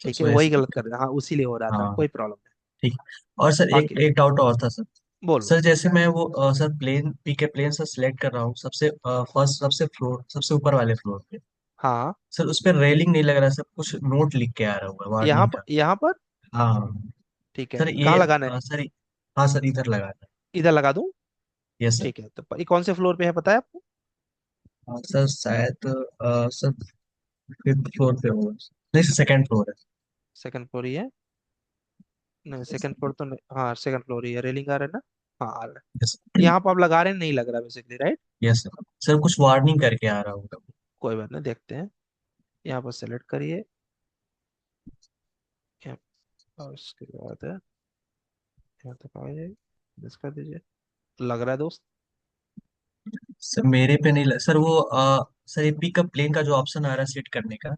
ठीक है सो वही ऐसे गलत कर दिक्कत। रहे हाँ उसी लिए हो रहा था, हाँ कोई प्रॉब्लम नहीं। ठीक। और सर एक बाकी एक डाउट और था सर। बोलो। सर जैसे मैं वो सर प्लेन पी के प्लेन सर सिलेक्ट कर रहा हूँ सबसे फर्स्ट, सबसे ऊपर वाले फ्लोर पे। हाँ सर उस पर रेलिंग नहीं लग रहा है सर, कुछ नोट लिख के आ रहा हुआ है यहाँ वार्निंग पर का। यहाँ पर हाँ ठीक है सर ये कहाँ लगाना है? सर, हाँ सर इधर लगाना है। इधर लगा दूँ? Yes sir. ठीक है तो ये कौन से फ्लोर पे है पता है आपको? हाँ सर शायद सर फिफ्थ फ्लोर पे होगा, नहीं सर सेकंड फ्लोर है। सेकंड फ्लोर ही है। नहीं सेकंड फ्लोर तो नहीं, हाँ सेकंड फ्लोर ही है, रेलिंग आ रहा है ना? हाँ आ रहा है। यस। यहाँ पर आप लगा रहे हैं नहीं लग रहा basically, right? Yes sir, sir कुछ वार्निंग करके आ रहा होगा। कोई बात नहीं, देखते हैं। यहाँ पर सेलेक्ट करिए, यहाँ और उसके बाद है यहाँ तक आ जाइए, मिस कर दीजिए। लग रहा है दोस्त? सर मेरे पे नहीं सर वो सर ये पिकअप प्लेन का जो ऑप्शन आ रहा है सेट करने का,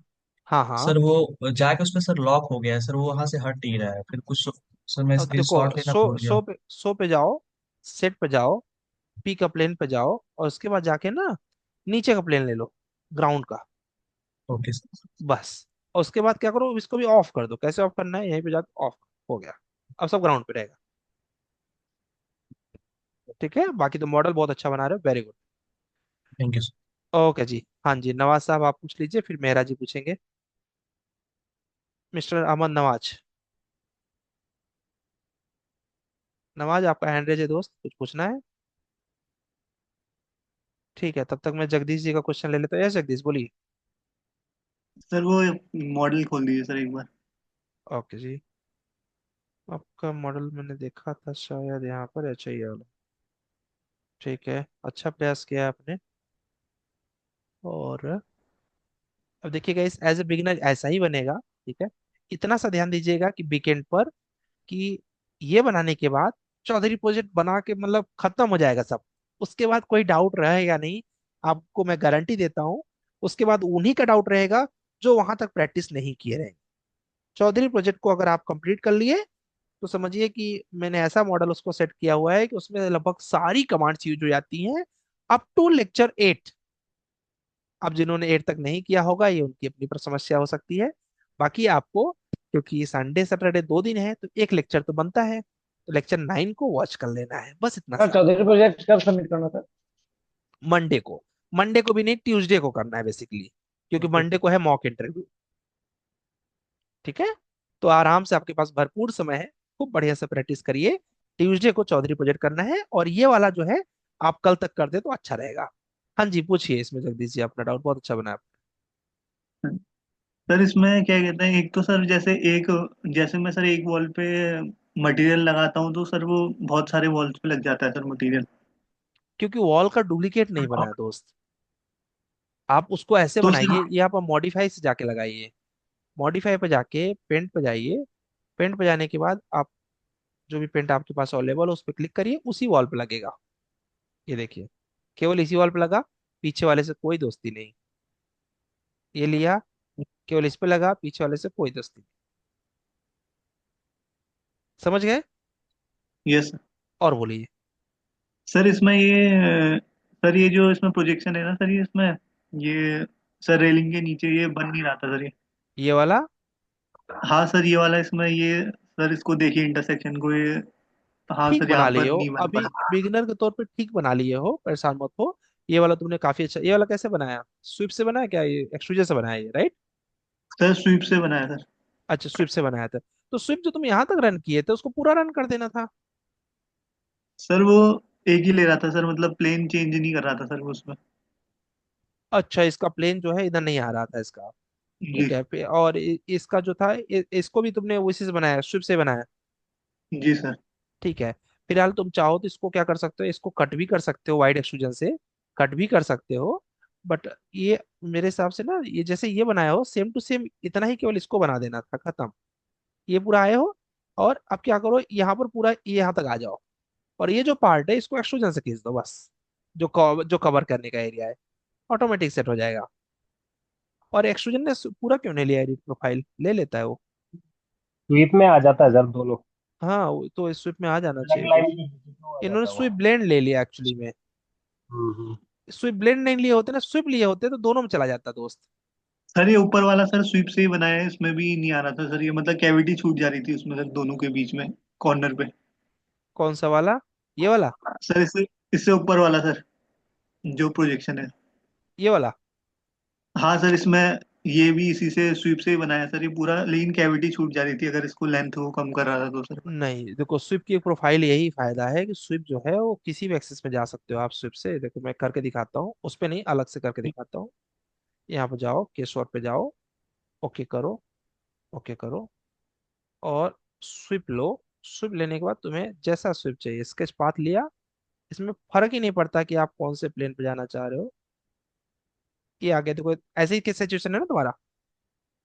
हाँ हाँ। सर वो जाके उसमें सर लॉक हो गया है सर, वो वहां से हट नहीं रहा है फिर कुछ। सर मैं अब देखो स्क्रीनशॉट लेना भूल गया। सो पे जाओ, सेट पे जाओ, पी का प्लेन पे जाओ और उसके बाद जाके ना नीचे का प्लेन ले लो, ग्राउंड का, ओके सर। बस। और उसके बाद क्या करो, इसको भी ऑफ कर दो, कैसे ऑफ करना है, यहीं पे जाके ऑफ हो गया। अब सब ग्राउंड पे रहेगा। ठीक है बाकी तो मॉडल बहुत अच्छा बना रहे हो, very good. Thank you sir. Okay जी, हाँ जी नवाज साहब आप पूछ लीजिए, फिर मेहरा जी पूछेंगे। मिस्टर अहमद नवाज, नवाज आपका हैंड रेज है दोस्त, कुछ पूछना है? ठीक है तब तक मैं जगदीश जी का क्वेश्चन ले लेता हूँ, यस जगदीश बोलिए। सर वो मॉडल खोल दीजिए सर एक बार। ओके जी, आपका मॉडल मैंने देखा था शायद यहाँ पर, अच्छा ये वाला। ठीक है अच्छा प्रयास किया आपने। और अब देखिएगा, इस एज ए बिगिनर ऐसा ही बनेगा। ठीक है, इतना सा ध्यान दीजिएगा कि वीकेंड पर, कि ये बनाने के बाद चौधरी प्रोजेक्ट बना के मतलब खत्म हो जाएगा सब। उसके बाद कोई डाउट रहेगा नहीं, आपको मैं गारंटी देता हूँ। उसके बाद उन्हीं का डाउट रहेगा जो वहां तक प्रैक्टिस नहीं किए रहेंगे। चौधरी प्रोजेक्ट को अगर आप कंप्लीट कर लिए, तो समझिए कि मैंने ऐसा मॉडल उसको सेट किया हुआ है कि उसमें लगभग सारी कमांड्स यूज हो जाती हैं, अप टू लेक्चर 8। अब जिन्होंने 8 तक नहीं किया होगा, ये उनकी अपनी पर समस्या हो सकती है। बाकी आपको, क्योंकि संडे सैटरडे 2 दिन है, तो एक लेक्चर तो बनता है, तो लेक्चर 9 को वॉच कर लेना है, बस इतना सर सा। चौधरी प्रोजेक्ट कब सबमिट करना सर? मंडे को। मंडे को भी नहीं, ट्यूसडे को करना है बेसिकली, क्योंकि ओके मंडे सर। को है मॉक इंटरव्यू। ठीक है, तो आराम से आपके पास भरपूर समय है, खूब बढ़िया से प्रैक्टिस करिए। ट्यूसडे को चौधरी प्रोजेक्ट करना है, और ये वाला जो है आप कल तक कर दे तो अच्छा रहेगा। हाँ जी, पूछिए इसमें जगदीश जी, अपना डाउट बहुत अच्छा बना है। सर इसमें क्या कहते हैं, एक तो सर जैसे मैं सर एक वॉल पे मटेरियल लगाता हूँ तो सर वो बहुत सारे वॉल्स पे लग जाता है सर मटेरियल। क्योंकि वॉल का डुप्लीकेट नहीं बना है दोस्त। आप उसको ऐसे तो सर बनाइए, ये आप मॉडिफाई से जाके लगाइए। मॉडिफाई पे जाके पेंट पे जाइए। पेंट पे जाने के बाद आप जो भी पेंट आपके पास अवेलेबल है उस पर क्लिक करिए, उसी वॉल पे लगेगा। ये देखिए, केवल इसी वॉल पे लगा, पीछे वाले से कोई दोस्ती नहीं। ये लिया, केवल इस पे लगा, पीछे वाले से कोई दोस्ती नहीं। समझ गए? Yes sir. और बोलिए। सर सर ये जो इसमें प्रोजेक्शन है ना सर, ये सर रेलिंग के नीचे ये बन नहीं रहा था सर ये। ये वाला हाँ सर ये वाला इसमें ये सर इसको देखिए इंटरसेक्शन को ये। हाँ ठीक सर यहाँ बना लिए पर हो, नहीं बन अभी पा रहा। बिगिनर के तौर पे ठीक बना लिए हो, परेशान मत हो। ये वाला तुमने काफी अच्छा, ये वाला कैसे बनाया? स्विप से बनाया क्या, ये एक्सट्रूजन से बनाया ये, राइट? सर स्वीप से बनाया सर। अच्छा, स्विप से बनाया था। तो स्विप जो तुम यहाँ तक रन किए थे उसको पूरा रन कर देना था। सर वो एक ही ले रहा था सर, मतलब प्लेन चेंज नहीं कर रहा था सर वो उसमें। अच्छा, इसका प्लेन जो है इधर नहीं आ रहा था इसका। जी। ठीक है, और इसका जो था, इसको भी तुमने उसी से बनाया, स्विप से बनाया। जी सर। ठीक है, फिलहाल तुम चाहो तो इसको क्या कर सकते हो, इसको कट भी कर सकते हो वाइड एक्सट्रूजन से, कट भी कर सकते हो। बट ये मेरे हिसाब से ना, ये जैसे ये बनाया हो सेम टू सेम इतना ही, केवल इसको बना देना था, खत्म। ये पूरा आए हो, और अब क्या करो, यहाँ पर पूरा ये यहाँ तक आ जाओ, और ये जो पार्ट है इसको एक्सट्रूजन से खींच दो बस। जो कवर करने का एरिया है, ऑटोमेटिक सेट हो जाएगा। और एक्सट्रूजन ने पूरा क्यों नहीं लिया, एडिट प्रोफाइल ले लेता है वो। स्वीप में आ जाता है सर दोनों। हाँ, वो तो स्विप में आ जाना अलग चाहिए लाइन कुछ। की किसी को आ इन्होंने जाता है वो। स्विप ब्लेंड ले लिया एक्चुअली में। हम्म। स्विप ब्लेंड नहीं लिए होते ना, स्विप लिए होते तो दोनों में चला जाता दोस्त। सर ये ऊपर वाला सर स्वीप से ही बनाया है, इसमें भी नहीं आ रहा था सर ये, मतलब कैविटी छूट जा रही थी उसमें सर दोनों के बीच में, कॉर्नर पे। कौन सा वाला? ये वाला? सर इससे इससे ऊपर वाला सर, जो प्रोजेक्शन है। ये वाला? हाँ सर इसमें ये भी इसी से स्वीप से ही बनाया सर ये पूरा, लेकिन कैविटी छूट जा रही थी अगर इसको लेंथ वो कम कर रहा था तो सर। नहीं, देखो स्विप की प्रोफाइल यही फायदा है कि स्विप जो है वो किसी भी एक्सेस में जा सकते हो आप स्विप से। देखो मैं करके दिखाता हूँ, उस पे नहीं, अलग से करके दिखाता हूँ। यहाँ पे जाओ, केसवर पे जाओ, ओके करो, ओके करो, और स्विप लो। स्विप लेने के बाद तुम्हें जैसा स्विप चाहिए, स्केच पाथ लिया, इसमें फर्क ही नहीं पड़ता कि आप कौन से प्लेन पे जाना चाह रहे हो। ये आ गया, देखो ऐसे ही किस सिचुएशन है ना तुम्हारा,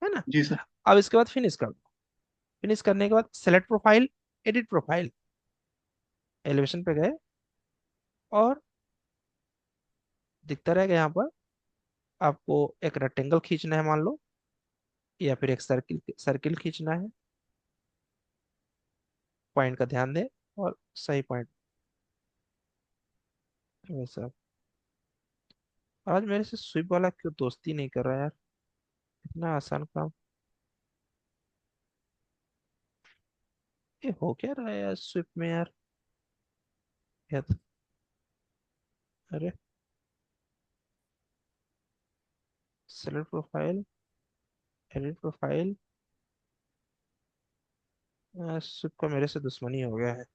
है ना? जी सर। अब इसके बाद फिनिश कर दो। फिनिश करने के बाद select profile, edit profile, elevation पे गए, और दिखता रहेगा यहाँ पर। आपको एक रेक्टेंगल खींचना है मान लो, या फिर एक सर्किल सर्किल खींचना है। पॉइंट का ध्यान दें, और सही पॉइंट। वैसा, आज मेरे से स्विप वाला क्यों दोस्ती नहीं कर रहा यार, इतना आसान काम। ये हो क्या रहा है यार स्विप में यार, यार। अरे, select profile, edit profile, swipe का मेरे से दुश्मनी हो गया है।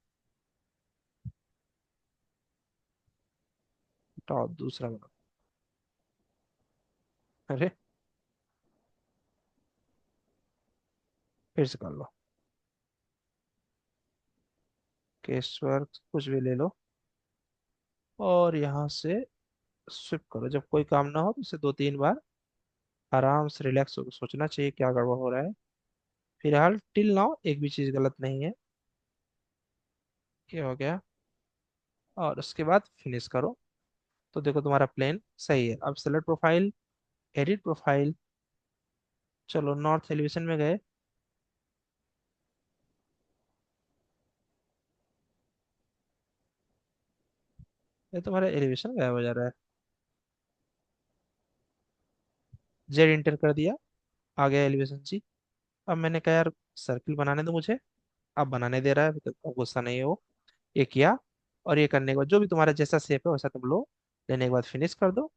हटाओ, दूसरा बना। अरे, फिर से कर लो, केस वर्क कुछ भी ले लो, और यहाँ से स्विप करो, जब कोई काम ना हो तो उसे 2-3 बार आराम से रिलैक्स होकर सोचना चाहिए क्या गड़बड़ हो रहा है। फिलहाल टिल नाउ एक भी चीज गलत नहीं है। ये हो गया, और उसके बाद फिनिश करो। तो देखो तुम्हारा प्लेन सही है। अब सेलेक्ट प्रोफाइल, एडिट प्रोफाइल, चलो नॉर्थ एलिवेशन में गए। ये तुम्हारा एलिवेशन गायब हो जा रहा है। जेड इंटर कर दिया, आ गया एलिवेशन जी। अब मैंने कहा यार सर्किल बनाने दो मुझे, अब बनाने दे रहा है, तो गुस्सा नहीं हो। ये किया, और ये करने के बाद जो भी तुम्हारा जैसा शेप है वैसा तुम लो, लेने के बाद फिनिश कर दो।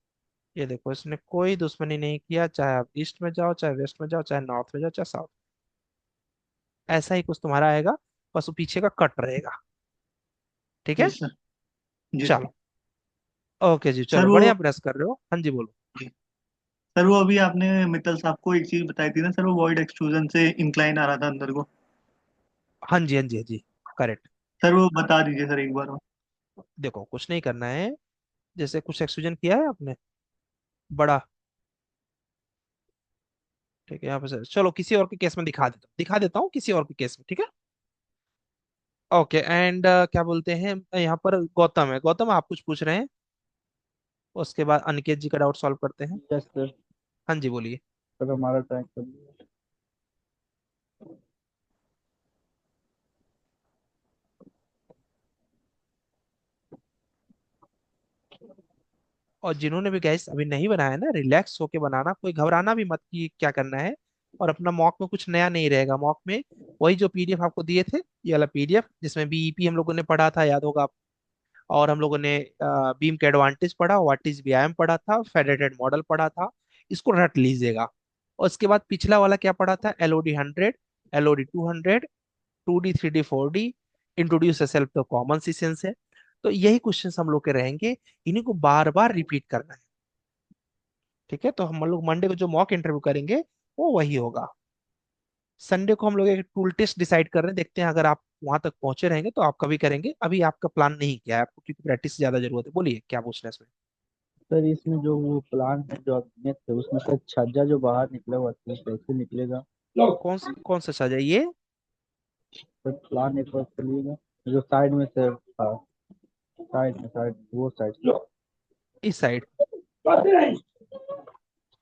ये देखो इसने कोई दुश्मनी नहीं किया, चाहे आप ईस्ट में जाओ, चाहे वेस्ट में जाओ, चाहे नॉर्थ में जाओ, चाहे साउथ। ऐसा ही कुछ तुम्हारा आएगा, बस वो पीछे का कट रहेगा। ठीक जी है, सर। जी सर। चलो। ओके जी, सर चलो वो बढ़िया प्रेस कर रहे हो। हाँ जी बोलो। सर वो अभी आपने मित्तल साहब को एक चीज बताई थी ना सर, वो वॉइड एक्सट्रूजन से इंक्लाइन आ रहा था अंदर को। हाँ जी, हाँ जी, हाँ जी, करेक्ट। सर वो बता दीजिए सर एक बार और। देखो कुछ नहीं करना है, जैसे कुछ एक्सट्रूजन किया है आपने बड़ा, ठीक है यहाँ पे चलो किसी और के केस में दिखा देता हूँ किसी और के केस में, ठीक है। ओके एंड क्या बोलते हैं, यहाँ पर गौतम है। गौतम आप कुछ पूछ रहे हैं, उसके बाद अनिकेत जी का डाउट सॉल्व करते हैं। Yes sir. हाँ जी बोलिए। सर हमारा ट्रैक कर दिया। और जिन्होंने भी गैस अभी नहीं बनाया ना, रिलैक्स होके बनाना, कोई घबराना भी मत कि क्या करना है। और अपना मॉक में कुछ नया नहीं रहेगा, मॉक में वही जो पीडीएफ आपको दिए थे, ये वाला पीडीएफ जिसमें बीईपी हम लोगों ने पढ़ा था, याद होगा। और हम लोगों ने बीम के एडवांटेज पढ़ा, व्हाट इज बीआईएम पढ़ा था, फेडरेटेड मॉडल पढ़ा था। इसको रट लीजिएगा। और उसके बाद पिछला वाला क्या पढ़ा था, Elodie 100, Elodie 200, 2D 3D 4D, introduce self तो कॉमन सेंस है। तो यही क्वेश्चंस हम लोग के रहेंगे, इन्हीं को बार बार रिपीट करना है। ठीक है, तो हम लोग मंडे को जो मॉक इंटरव्यू करेंगे वो वही होगा। संडे को हम लोग एक टूल टेस्ट डिसाइड कर रहे हैं, देखते हैं अगर आप वहां तक पहुंचे रहेंगे तो आप कभी करेंगे, अभी आपका प्लान नहीं किया है आपको, क्योंकि प्रैक्टिस की ज्यादा जरूरत है। बोलिए क्या पूछना है इसमें। सर इसमें जो वो प्लान है जो आपने थे उसमें सर छज्जा जो बाहर निकला हुआ था वो कैसे निकलेगा? कौन सा सजा ये। सर प्लान एक बार चलिएगा, जो साइड में सर था, साइड वो साइड। इस साइड,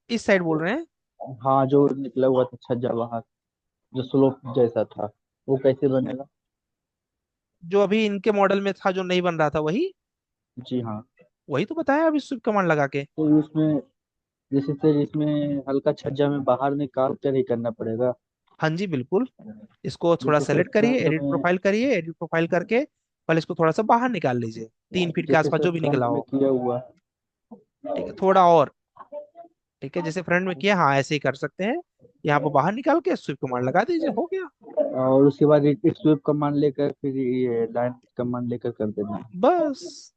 इस साइड बोल रहे हैं। हाँ जो निकला हुआ था छज्जा बाहर, जो स्लोप जैसा था, वो कैसे बनेगा? जो अभी इनके मॉडल में था, जो नहीं बन रहा था, वही जी हाँ। वही तो बताया अभी स्विप कमांड लगा के। तो उसमें जैसे सर इसमें हल्का छज्जा में बाहर निकाल कर ही करना पड़ेगा। हाँ जी बिल्कुल, इसको थोड़ा जैसे सर सेलेक्ट करिए, फ्रंट एडिट में, प्रोफाइल करिए, एडिट प्रोफाइल करके पहले इसको थोड़ा सा बाहर निकाल लीजिए, 3 फीट के जैसे आसपास सर जो भी निकला फ्रंट में हो। किया हुआ। ठीक है, थोड़ा और। ठीक है, जैसे फ्रंट में किया, हाँ ऐसे ही कर सकते हैं। यहाँ पर बाहर निकाल के स्विप कमांड लगा दीजिए, हो गया। और उसके बाद स्वीप कमांड लेकर फिर ये लाइन कमांड लेकर कर देना। बस।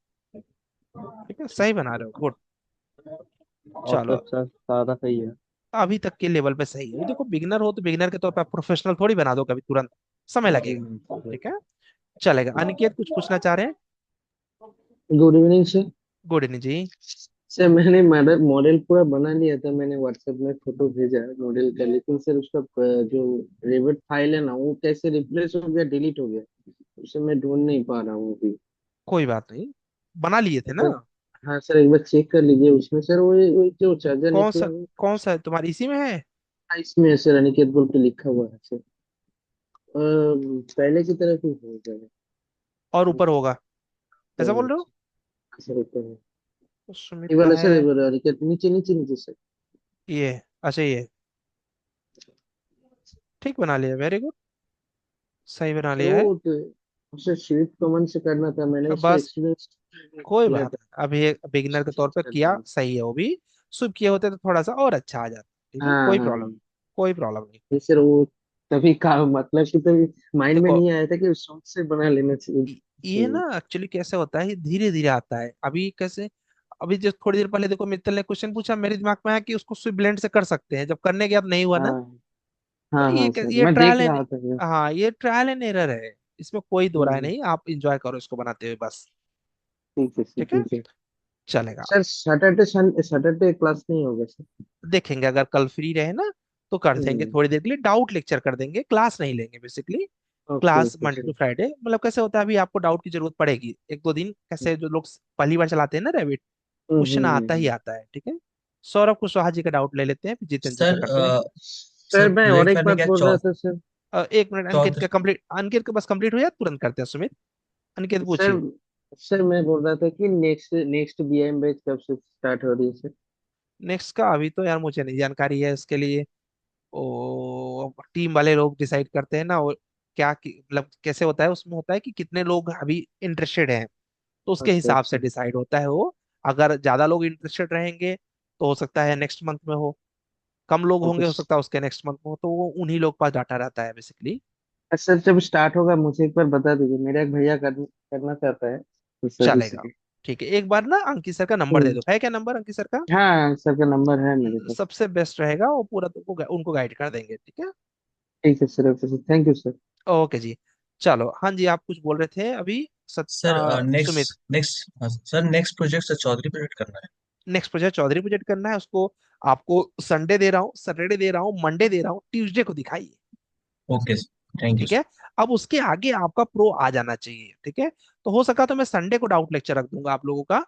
ठीक है, सही बना रहे हो, गुड। और चलो, सब सर सारा सही है। अभी तक के लेवल पे सही है। देखो बिगनर हो तो बिगनर के तौर पे आप प्रोफेशनल थोड़ी बना दो कभी तुरंत, समय जी लगेगा। नहीं सर। ठीक है, चलेगा। अनिकेत कुछ पूछना चाह रहे हैं। Good evening sir. Good evening जी। सर मैंने मॉडल मॉडल पूरा बना लिया था, मैंने व्हाट्सएप में फोटो भेजा है मॉडल का, लेकिन सर उसका जो रेविट फाइल है ना वो कैसे रिप्लेस हो गया, डिलीट हो गया, उसे मैं ढूंढ नहीं पा रहा हूँ अभी। कोई बात नहीं, बना लिए थे ना। सर हाँ सर एक बार चेक कर लीजिए उसमें सर, वो जो चार्जर कौन निकला सा, वो। कौन सा है तुम्हारी, इसी में है। हाँ, इसमें है सर, अनिकेत बोल के लिखा हुआ है सर। पहले की तरफ ही हो जाएगा। और ऊपर होगा, ऐसा बोल तो रहे हो। सर ऊपर है, तो सुमित ये का वाला है सर, ये वाला अनिकेत नीचे नीचे नीचे सर। ये। अच्छा ये ठीक बना लिया, वेरी गुड, सही बना सर लिया है। वो तो उसे स्विफ्ट कमांड से करना था, मैंने उसका बस एक्सपीरियंस कोई किया बात था। नहीं, अभी एक बिगिनर के तौर पे चल किया, रहा। सही है वो भी। स्विप किए होते तो थोड़ा सा और अच्छा आ जाता। ठीक है, हाँ कोई हाँ प्रॉब्लम हाँ। नहीं, कोई प्रॉब्लम नहीं। ये सर वो तभी का मतलब कि तभी माइंड में देखो नहीं आया था कि उस शौक से बना लेना चाहिए। ये ना एक्चुअली कैसे होता है, ये धीरे धीरे आता है। अभी कैसे, अभी जो थोड़ी देर पहले देखो मित्तल ने क्वेश्चन पूछा, मेरे दिमाग में आया कि उसको स्विप ब्लेंड से कर सकते हैं, जब करने के बाद नहीं हुआ ना। हाँ तो हाँ ये हाँ सर, ये मैं ट्रायल देख एंड, रहा था ये। हाँ ये ट्रायल एंड एरर है, इसमें कोई दो राय हम्म, नहीं, आप इंजॉय करो इसको बनाते हुए बस। ठीक है सर ठीक है, ठीक है। चलेगा। सर सैटरडे क्लास नहीं होगा सर? देखेंगे, अगर कल फ्री रहे ना तो कर देंगे, हम्म। थोड़ी देर के लिए डाउट लेक्चर कर देंगे, क्लास नहीं लेंगे basically. Okay class okay Monday to sir. Friday, मतलब कैसे होता है, अभी आपको डाउट की जरूरत पड़ेगी एक दो दिन, कैसे जो लोग पहली बार चलाते हैं ना रैबिट, क्वेश्चन आता ही हम्म। आता है, ठीक है। सौरभ कुशवाहा जी का डाउट ले लेते हैं, फिर जितेंद्र जी का सर करते हैं। सर सर मैं और लेट एक करने बात क्या बोल रहा था सर। एक मिनट, अंकित चौदह का कंप्लीट, अंकित का बस कंप्लीट हो जाए तुरंत करते हैं सुमित। अंकित सर पूछिए। सर मैं बोल रहा था कि नेक्स्ट नेक्स्ट बीआईएम बैच कब से स्टार्ट हो रही है सर? नेक्स्ट का अभी तो यार मुझे नहीं जानकारी है उसके लिए, ओ टीम वाले लोग डिसाइड करते हैं ना वो, मतलब कैसे होता है, उसमें होता है कि कितने लोग अभी इंटरेस्टेड हैं, तो उसके अच्छा हिसाब से अच्छा। डिसाइड होता है वो। अगर ज्यादा लोग इंटरेस्टेड रहेंगे तो हो सकता है नेक्स्ट मंथ में हो, कम लोग ओके होंगे हो सकता है उसके नेक्स्ट मंथ में हो, तो वो उन्हीं लोग के पास डाटा रहता है बेसिकली। सर जब स्टार्ट होगा मुझे एक बार बता दीजिए, मेरा एक भैया करना चाहता है तो सर चलेगा, इसलिए। ठीक है, एक बार ना अंकित सर का नंबर दे हम्म। दो, है क्या नंबर अंकित सर का? हाँ सर का नंबर है मेरे पास। सबसे बेस्ट रहेगा, वो पूरा तुमको उनको गाइड कर देंगे, ठीक है। ठीक है sir, okay sir, thank you sir. Okay जी। चलो, हाँ जी, आप कुछ बोल रहे थे अभी। Sir Sumit. Next next sir next project sir Chaudhary project करना है। नेक्स्ट प्रोजेक्ट चौधरी प्रोजेक्ट करना है उसको। आपको संडे दे रहा हूँ, सैटरडे दे रहा हूँ, मंडे दे रहा हूँ, ट्यूसडे को दिखाइए। ओके सर, थैंक यू ठीक है। अब उसके आगे आपका प्रो आ जाना चाहिए, ठीक है। तो हो सका तो मैं संडे को डाउट लेक्चर रख दूंगा आप लोगों का,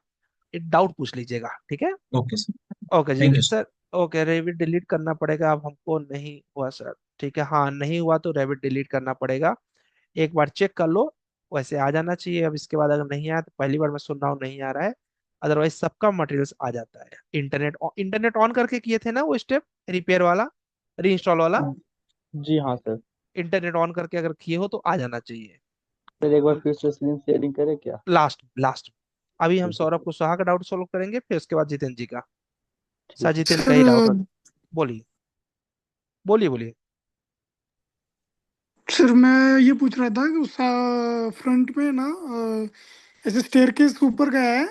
एक डाउट पूछ लीजिएगा, ठीक है। सर। ओके सर, ओके जी thank you sir. Okay, Revit delete करना पड़ेगा अब हमको, नहीं हुआ सर, ठीक है, हाँ नहीं हुआ तो रेविट डिलीट करना पड़ेगा। एक बार चेक कर लो, वैसे आ जाना चाहिए। अब इसके बाद अगर नहीं आया तो पहली बार मैं सुन रहा हूँ नहीं आ रहा है, अदरवाइज सबका मटेरियल्स आ जाता है। इंटरनेट ऑन करके किए थे ना वो स्टेप, रिपेयर वाला, रीइंस्टॉल वाला, जी हाँ सर। इंटरनेट ऑन करके अगर किए हो तो आ जाना चाहिए। सर एक बार फिर से स्क्रीन शेयरिंग करें क्या? लास्ट लास्ट, अभी हम ठीक है सौरभ सर। को सुहा का डाउट सॉल्व करेंगे, फिर उसके बाद जितेंद्र जी का। सर ठीक है जितेंद्र का ही डाउट सर है, बोलिए, बोलिए बोलिए। सर मैं ये पूछ रहा था कि उस फ्रंट में ना ऐसे स्टेयरकेस ऊपर गया है,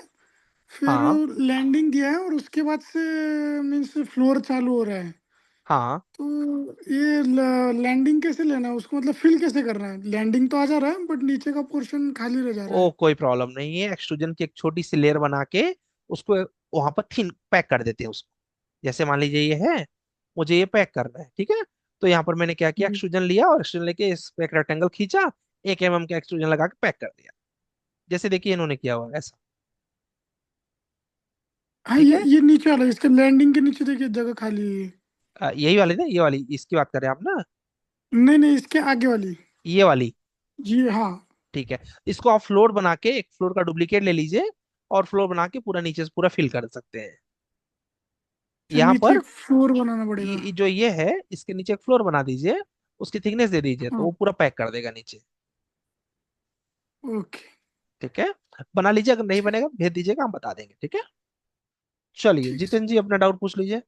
फिर हाँ लैंडिंग दिया है और उसके बाद से मीन्स फ्लोर चालू हो रहा है। हाँ। तो ये लैंडिंग कैसे लेना है उसको, मतलब फिल कैसे करना है? लैंडिंग तो आ जा रहा है बट नीचे का पोर्शन खाली रह जा रहा ओ है। कोई प्रॉब्लम नहीं है, एक्सट्रूजन की एक छोटी सी लेयर बना के उसको वहां पर थिन पैक कर देते हैं उसको। जैसे मान लीजिए ये है, मुझे ये पैक करना है, ठीक है। तो यहाँ पर मैंने क्या किया, हम्म। एक्सट्रूजन लिया और एक्सट्रूजन लेके इस पे एक रेक्टेंगल खींचा, 1 mm का एक्सट्रूजन लगा के पैक कर दिया, जैसे देखिए इन्होंने किया हुआ है, ऐसा। हाँ ठीक है। ये नीचे वाला, इसके लैंडिंग के नीचे देखिए जगह खाली है। यही वाली ना, ये वाली इसकी बात करें आप ना, नहीं नहीं, इसके आगे वाली। ये वाली। जी हाँ। ठीक है, इसको आप फ्लोर बना के एक फ्लोर का डुप्लीकेट ले लीजिए, और फ्लोर बना के पूरा नीचे से पूरा फिल कर सकते हैं। अच्छा, यहाँ नीचे पर एक फ्लोर बनाना पड़ेगा। जो ये है, इसके नीचे एक फ्लोर बना दीजिए, उसकी थिकनेस दे दीजिए, तो हाँ। वो पूरा पैक कर देगा नीचे। ओके। ठीक है, बना लीजिए, अगर नहीं ठीक। बनेगा भेज दीजिएगा, हम बता देंगे, ठीक है। चलिए ठीक। जितेंद्र जी अपना डाउट पूछ लीजिए,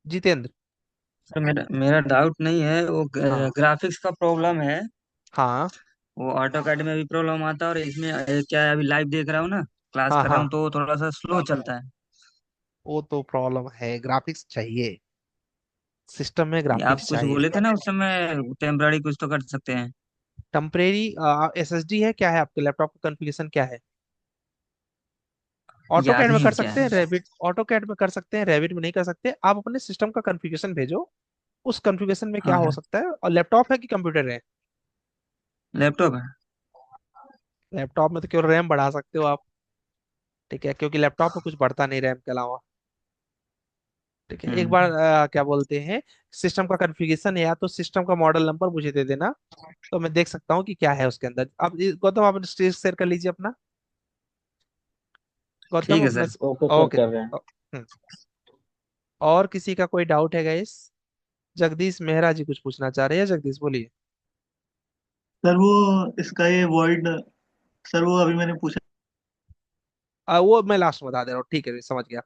जितेंद्र। सर मेरा मेरा डाउट नहीं है वो, हाँ ग्राफिक्स का प्रॉब्लम है। हाँ वो ऑटो कैड में भी प्रॉब्लम आता है और इसमें क्या है, अभी लाइव देख रहा हूँ ना, क्लास हाँ कर रहा हाँ। हूँ तो थोड़ा सा स्लो चलता है। वो तो प्रॉब्लम है, ग्राफिक्स चाहिए, सिस्टम में नहीं, आप ग्राफिक्स कुछ चाहिए। बोले थे ना उस समय, टेम्पररी कुछ तो कर सकते हैं। टेम्परेरी एसएसडी है क्या, है आपके लैपटॉप का कॉन्फ़िगरेशन क्या है? ऑटो याद कैड में नहीं कर क्या सकते है। हैं, रैबिट ऑटो कैड में कर सकते हैं, रैबिट में नहीं कर सकते। आप अपने सिस्टम का कॉन्फ़िगरेशन भेजो, उस कॉन्फ़िगरेशन में क्या हाँ हो हाँ, सकता है। और लैपटॉप है कि कंप्यूटर है? लैपटॉप है। लैपटॉप में तो केवल रैम बढ़ा सकते हो आप, ठीक है, क्योंकि लैपटॉप में कुछ बढ़ता नहीं रैम के अलावा। ठीक है, एक बार हम्म। क्या बोलते हैं, सिस्टम का कॉन्फ़िगरेशन है, या तो सिस्टम का मॉडल नंबर मुझे दे देना, तो मैं देख सकता हूँ कि क्या है उसके अंदर। अब गौतम आप स्टेज शेयर कर लीजिए अपना, गौतम ठीक है अपना। सर। ओके सर, ओके कर जी। रहे हैं। हम्म, और किसी का कोई डाउट है गाइस? जगदीश मेहरा जी कुछ पूछना चाह रहे हैं, जगदीश बोलिए। सर वो इसका ये वर्ड, सर वो अभी मैंने पूछा। वो मैं लास्ट में बता दे रहा हूँ, ठीक है समझ गया।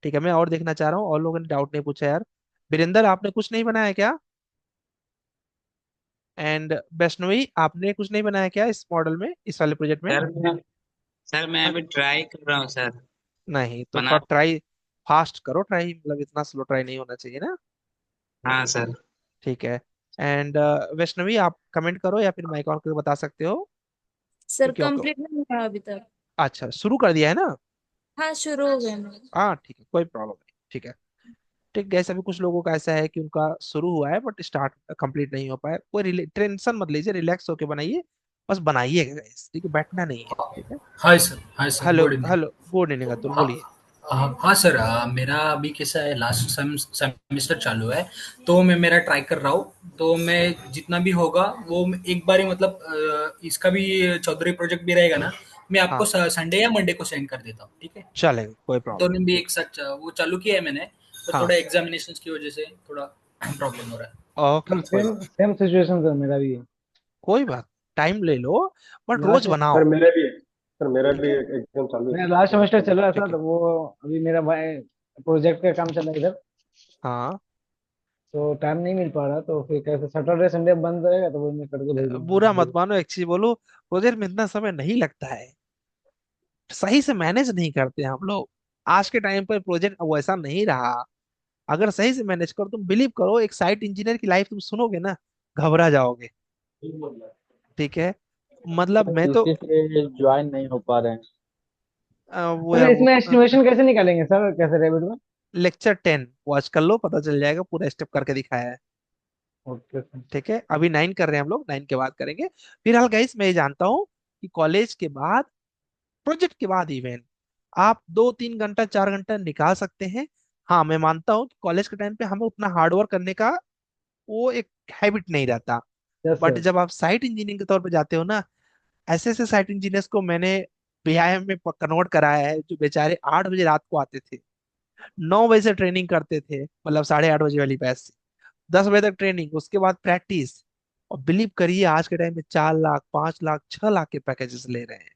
ठीक है, मैं और देखना चाह रहा हूँ, और लोगों ने डाउट नहीं पूछा यार। वीरेंद्र आपने कुछ नहीं बनाया क्या? एंड वैष्णवी आपने कुछ नहीं बनाया क्या इस मॉडल में, इस वाले प्रोजेक्ट में? सर मैं अभी ट्राई कर रहा हूँ सर। नहीं तो बना। थोड़ा ट्राई फास्ट करो, ट्राई मतलब इतना स्लो ट्राई नहीं होना चाहिए ना। हाँ सर। ठीक है। एंड वैष्णवी आप कमेंट करो या फिर माइक ऑन करके बता सकते हो, सर क्योंकि आपको कंप्लीट नहीं हुआ अभी तक। अच्छा, शुरू कर दिया है ना? हाँ, शुरू हो गए मेरे। हाँ ठीक है, कोई प्रॉब्लम नहीं, ठीक है। ठीक, गैस अभी कुछ लोगों का ऐसा है कि उनका शुरू हुआ है बट स्टार्ट कंप्लीट नहीं हो पाया। कोई टेंशन मत लीजिए, रिलैक्स होके बनाइए, बस बनाइएगा गैस, ठीक है, बैठना नहीं है, ठीक है। Hi sir, hello good evening. Hello, good evening Atul, हाँ बोलिए। हाँ सर, मेरा अभी कैसा है, लास्ट सेमेस्टर चालू है, तो मैं मेरा ट्राई कर रहा हूँ, तो मैं जितना भी होगा वो एक बार ही मतलब इसका भी चौधरी प्रोजेक्ट भी रहेगा ना, मैं आपको हाँ संडे या मंडे को सेंड कर देता हूँ, ठीक है। चलेगा, कोई प्रॉब्लम दोनों भी एक साथ वो चालू किया है मैंने, पर नहीं। हाँ थोड़ा एग्जामिनेशन की वजह से थोड़ा प्रॉब्लम हो रहा है। ओके, सर कोई सेम बात, सेम सिचुएशन सर मेरा भी है। कोई बात, टाइम ले लो, बट रोज लास्ट बनाओ, सर मेरा भी है, सर मेरा ठीक भी है। एग्जाम चालू है मेरा सर, लास्ट लास्ट सेमेस्टर चल रहा है ठीक सर, है। तो वो अभी मेरा प्रोजेक्ट का काम चल रहा है इधर, हाँ, तो टाइम नहीं मिल पा रहा, तो फिर कैसे सैटरडे संडे बंद रहेगा तो वो मैं करके भेज बुरा मत दूंगा। मानो, एक चीज बोलो, प्रोजेक्ट में इतना समय नहीं लगता है, सही से मैनेज नहीं करते हम लोग। आज के टाइम पर प्रोजेक्ट वैसा नहीं रहा। अगर सही से मैनेज करो, तुम बिलीव करो, एक साइट इंजीनियर की लाइफ तुम सुनोगे ना, घबरा जाओगे, ठीक है। मतलब मैं सर तो इसी से ज्वाइन नहीं हो पा रहे हैं। वो सर इसमें एस्टिमेशन कैसे निकालेंगे सर, कैसे रेबिट में? लेक्चर 10 वॉच कर लो, पता चल जाएगा, पूरा स्टेप करके दिखाया है, ओके सर। ठीक है। अभी 9 कर रहे हैं हम लोग, 9 के बाद करेंगे। फिलहाल गाइस मैं ये जानता हूँ कि कॉलेज के बाद, प्रोजेक्ट के बाद इवेंट, आप 2-3 घंटा 4 घंटा निकाल सकते हैं। हाँ मैं मानता हूँ कि कॉलेज के टाइम पे हमें उतना हार्डवर्क करने का वो एक हैबिट नहीं रहता, यस बट सर। जब आप साइट इंजीनियरिंग के तौर पे जाते हो ना, ऐसे ऐसे साइट इंजीनियर्स को मैंने बीआईएम में कन्वर्ट कराया है, जो बेचारे 8 बजे रात को आते थे, 9 बजे से ट्रेनिंग करते थे, मतलब 8:30 बजे वाली बैच से 10 बजे तक ट्रेनिंग, उसके बाद प्रैक्टिस, और बिलीव करिए आज के टाइम में 4 लाख 5 लाख 6 लाख के पैकेजेस ले रहे हैं,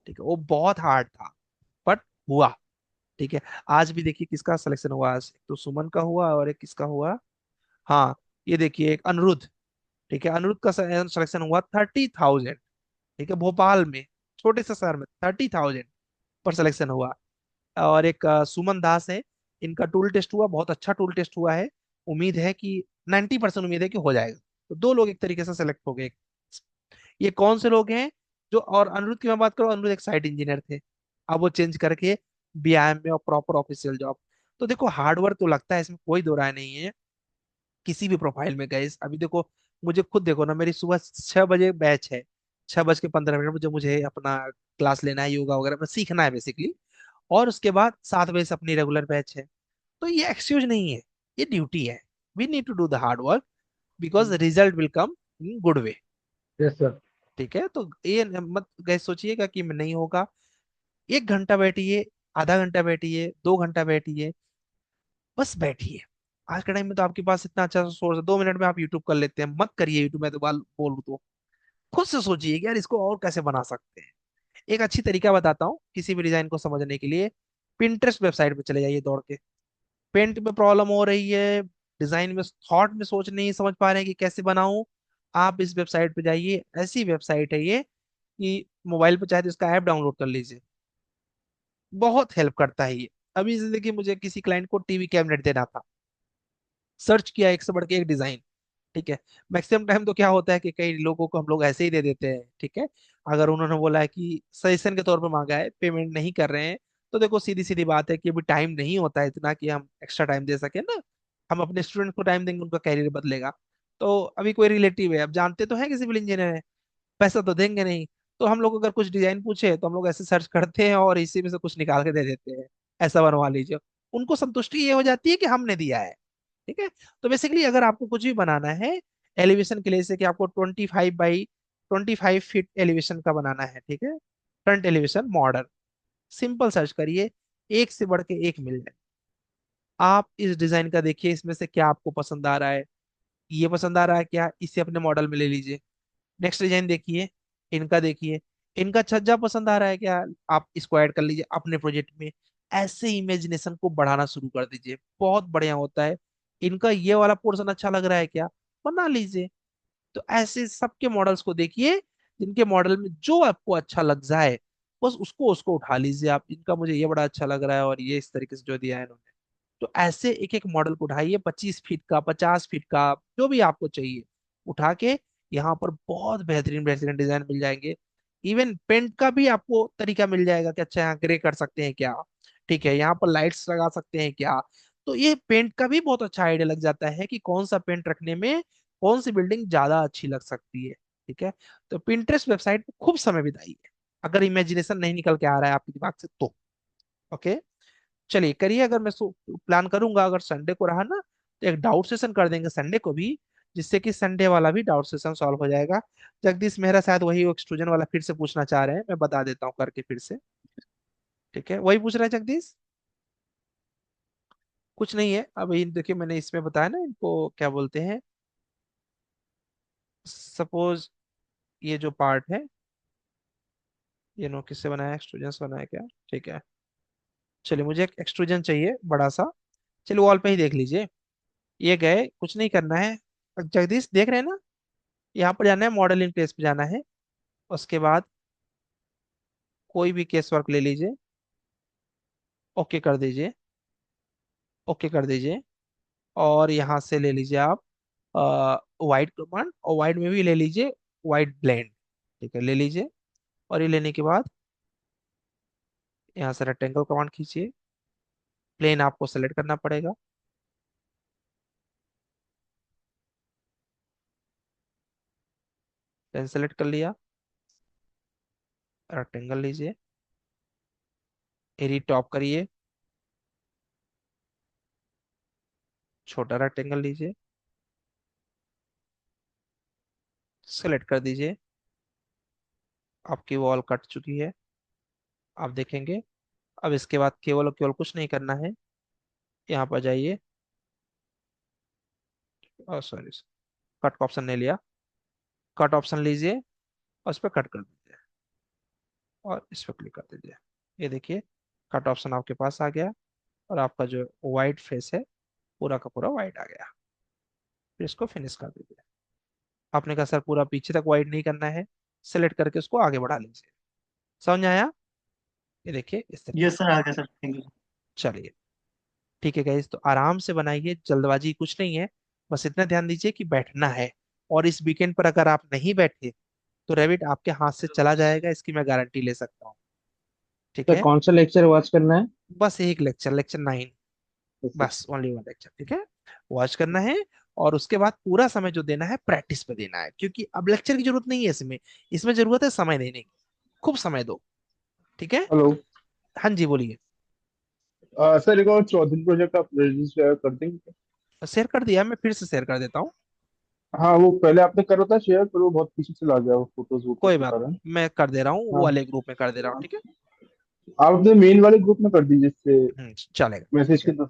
ठीक है। वो बहुत हार्ड था, बट हुआ, ठीक है। आज भी देखिए किसका सिलेक्शन हुआ, आज एक तो सुमन का हुआ और एक किसका हुआ, हाँ ये देखिए एक अनिरुद्ध, ठीक है, अनिरुद्ध का सिलेक्शन हुआ 30,000, ठीक है, भोपाल में, छोटे से शहर में 30,000 पर सिलेक्शन हुआ। और एक सुमन दास है, इनका टूल टेस्ट हुआ, बहुत अच्छा टूल टेस्ट हुआ है, उम्मीद है कि 90% उम्मीद है कि हो जाएगा। तो दो लोग एक तरीके से सेलेक्ट हो गए। ये कौन से लोग हैं जो, और अनिरुद्ध की मैं बात करूँ, अनिरुद्ध एक साइट इंजीनियर थे, अब वो चेंज करके बीआईएम में और प्रॉपर ऑफिशियल जॉब। तो देखो हार्डवर्क तो लगता है, इसमें कोई दो राय नहीं है, किसी भी प्रोफाइल में गए। अभी देखो, मुझे खुद देखो ना, मेरी सुबह 6 बजे बैच है, 6:15 मुझे मुझे अपना क्लास लेना है, योगा वगैरह में सीखना है बेसिकली, और उसके बाद 7 बजे से अपनी रेगुलर बैच है। तो ये एक्सक्यूज नहीं है, ये ड्यूटी है। We need to do the hard work, because result will come in good way, yes sir. ठीक है। तो ये मत गए सोचिएगा कि नहीं होगा। 1 घंटा बैठिए, आधा घंटा बैठिए, 2 घंटा बैठिए, बस बैठिए। आज के टाइम में तो आपके पास इतना अच्छा सोर्स है, 2 मिनट में आप यूट्यूब कर लेते हैं, मत करिए यूट्यूब में तो बाल बोलूँ तो, खुद से सोचिए कि यार इसको और कैसे बना सकते हैं। एक अच्छी तरीका बताता हूँ किसी भी डिजाइन को समझने के लिए, पिंटरेस्ट वेबसाइट पे चले जाइए दौड़ के। पेंट में प्रॉब्लम हो रही है, डिजाइन में थॉट में सोच नहीं समझ पा रहे हैं कि कैसे बनाऊं, आप इस वेबसाइट पे जाइए, ऐसी वेबसाइट है ये कि मोबाइल पे चाहे तो इसका ऐप डाउनलोड कर लीजिए, बहुत हेल्प करता है ये। अभी जैसे देखिए, मुझे किसी क्लाइंट को टीवी कैबिनेट देना था, सर्च किया एक से बढ़ के एक डिजाइन, ठीक है। मैक्सिमम टाइम तो क्या होता है कि कई लोगों को हम लोग ऐसे ही दे देते हैं, ठीक है। अगर उन्होंने बोला है कि सजेशन के तौर पर मांगा है, पेमेंट नहीं कर रहे हैं, तो देखो सीधी सीधी बात है कि अभी टाइम नहीं होता है इतना कि हम एक्स्ट्रा टाइम दे सके ना। हम अपने स्टूडेंट को टाइम देंगे, उनका कैरियर बदलेगा। तो अभी कोई रिलेटिव है, अब जानते तो हैं कि सिविल इंजीनियर है, पैसा तो देंगे नहीं, तो हम लोग अगर कुछ डिजाइन पूछे तो हम लोग ऐसे सर्च करते हैं और इसी में से कुछ निकाल के दे देते हैं, ऐसा बनवा लीजिए। उनको संतुष्टि ये हो जाती है कि हमने दिया है, ठीक है। तो बेसिकली अगर आपको कुछ भी बनाना है एलिवेशन के लिए, जैसे कि आपको 25 बाई 25 फीट एलिवेशन का बनाना है, ठीक है, front elevation modern, simple search करिए, एक से बढ़ के एक मिल जाए। आप इस डिजाइन का देखिए, इसमें से क्या आपको पसंद आ रहा है, ये पसंद आ रहा है क्या, इसे अपने मॉडल में ले लीजिए। नेक्स्ट डिजाइन देखिए, इनका देखिए, इनका छज्जा पसंद आ रहा है क्या, आप इसको ऐड कर लीजिए अपने प्रोजेक्ट में। ऐसे इमेजिनेशन को बढ़ाना शुरू कर दीजिए, बहुत बढ़िया होता है। इनका ये वाला पोर्शन अच्छा लग रहा है क्या, बना लीजिए। तो ऐसे सबके मॉडल्स को देखिए, जिनके मॉडल में जो आपको अच्छा लग जाए, बस उसको उसको उठा लीजिए आप, इनका मुझे ये बड़ा अच्छा लग रहा है और ये इस तरीके से जो दिया है इन्होंने। तो ऐसे एक एक मॉडल को उठाइए, 25 फीट का, 50 फीट का, जो भी आपको चाहिए, उठा के यहाँ पर बहुत बेहतरीन बेहतरीन डिजाइन मिल जाएंगे। इवन पेंट का भी आपको तरीका मिल जाएगा कि अच्छा यहाँ ग्रे कर सकते हैं क्या, ठीक है, यहाँ पर लाइट्स लगा सकते हैं क्या। तो ये पेंट का भी बहुत अच्छा आइडिया लग जाता है कि कौन सा पेंट रखने में कौन सी बिल्डिंग ज्यादा अच्छी लग सकती है। ठीक है, तो पिंटरेस्ट वेबसाइट पे खूब समय बिताइए अगर इमेजिनेशन नहीं निकल के आ रहा है आपके दिमाग से तो। ओके, चलिए करिए। अगर मैं प्लान करूंगा, अगर संडे को रहा ना तो एक डाउट सेशन कर देंगे संडे को भी, जिससे कि संडे वाला भी डाउट सेशन सॉल्व हो जाएगा। जगदीश मेहरा शायद वही एक्सट्रूजन वाला फिर से पूछना चाह रहे हैं, मैं बता देता हूँ करके फिर से। ठीक है, वही पूछ रहा है जगदीश, कुछ नहीं है। अब ये देखिए मैंने इसमें बताया ना इनको क्या बोलते हैं। सपोज ये जो पार्ट है, ये नो किससे बनाया है, एक्सट्रूजन से बनाया है क्या, ठीक है। चलिए मुझे एक एक्सट्रूजन चाहिए बड़ा सा। चलिए वॉल पे ही देख लीजिए। ये गए, कुछ नहीं करना है। जगदीश देख रहे हैं ना, यहाँ पर जाना है, मॉडल इन प्लेस पे जाना है। उसके बाद कोई भी केस वर्क ले लीजिए, ओके कर दीजिए, ओके कर दीजिए। और यहाँ से ले लीजिए आप वाइट कमांड, और वाइट में भी ले लीजिए वाइट ब्लेंड। ठीक है, ले लीजिए। और ये लेने के बाद यहाँ से रेक्टेंगल कमांड खींचिए, प्लेन आपको सेलेक्ट करना पड़ेगा। प्लेन सेलेक्ट कर लिया, रेक्टेंगल लीजिए, एरी टॉप करिए, छोटा रेक्टेंगल लीजिए, सेलेक्ट कर दीजिए। आपकी वॉल कट चुकी है, आप देखेंगे। अब इसके बाद केवल और केवल कुछ नहीं करना है, यहाँ पर जाइए, सॉरी कट का ऑप्शन नहीं लिया, कट ऑप्शन लीजिए और उस पर कट कर दीजिए और इस पर क्लिक कर दीजिए। ये देखिए कट ऑप्शन आपके पास आ गया और आपका जो वाइट फेस है पूरा का पूरा वाइट आ गया। फिर इसको फिनिश कर दीजिए। आपने कहा सर पूरा पीछे तक वाइट नहीं करना है, सेलेक्ट करके उसको आगे बढ़ा लीजिए। समझ आया? ये देखिए इस तरीके यस से। सर, आ गया सर, थैंक यू। चलिए ठीक है गाइस, तो आराम से बनाइए, जल्दबाजी कुछ नहीं है। बस इतना ध्यान दीजिए कि बैठना है। और इस वीकेंड पर अगर आप नहीं बैठे तो रेविट आपके हाथ से चला जाएगा, इसकी मैं गारंटी ले सकता हूँ। ठीक तो है, कौन सा लेक्चर वॉच करना है? बस एक लेक्चर, लेक्चर 9, अच्छा। बस ओनली वन लेक्चर। ठीक है, वॉच करना है। और उसके बाद पूरा समय जो देना है प्रैक्टिस पे देना है, क्योंकि अब लेक्चर की जरूरत नहीं है इसमें। इसमें जरूरत है समय देने की, खूब समय दो। ठीक है, हेलो। हाँ जी बोलिए। सर एक और चौधरी प्रोजेक्ट आप रजिस्टर कर देंगे? शेयर कर दिया, मैं फिर से शेयर कर देता हूँ। हाँ, वो पहले आपने करा था शेयर, पर वो बहुत पीछे चला गया वो फोटोज वोटोज कोई के बात कारण। नहीं, मैं कर दे रहा हूँ, वो हाँ, वाले ग्रुप में कर दे रहा हूँ। ठीक है, आप अपने मेन वाले ग्रुप में कर दीजिए इससे चलेगा। मैसेज ठीक के है, तो।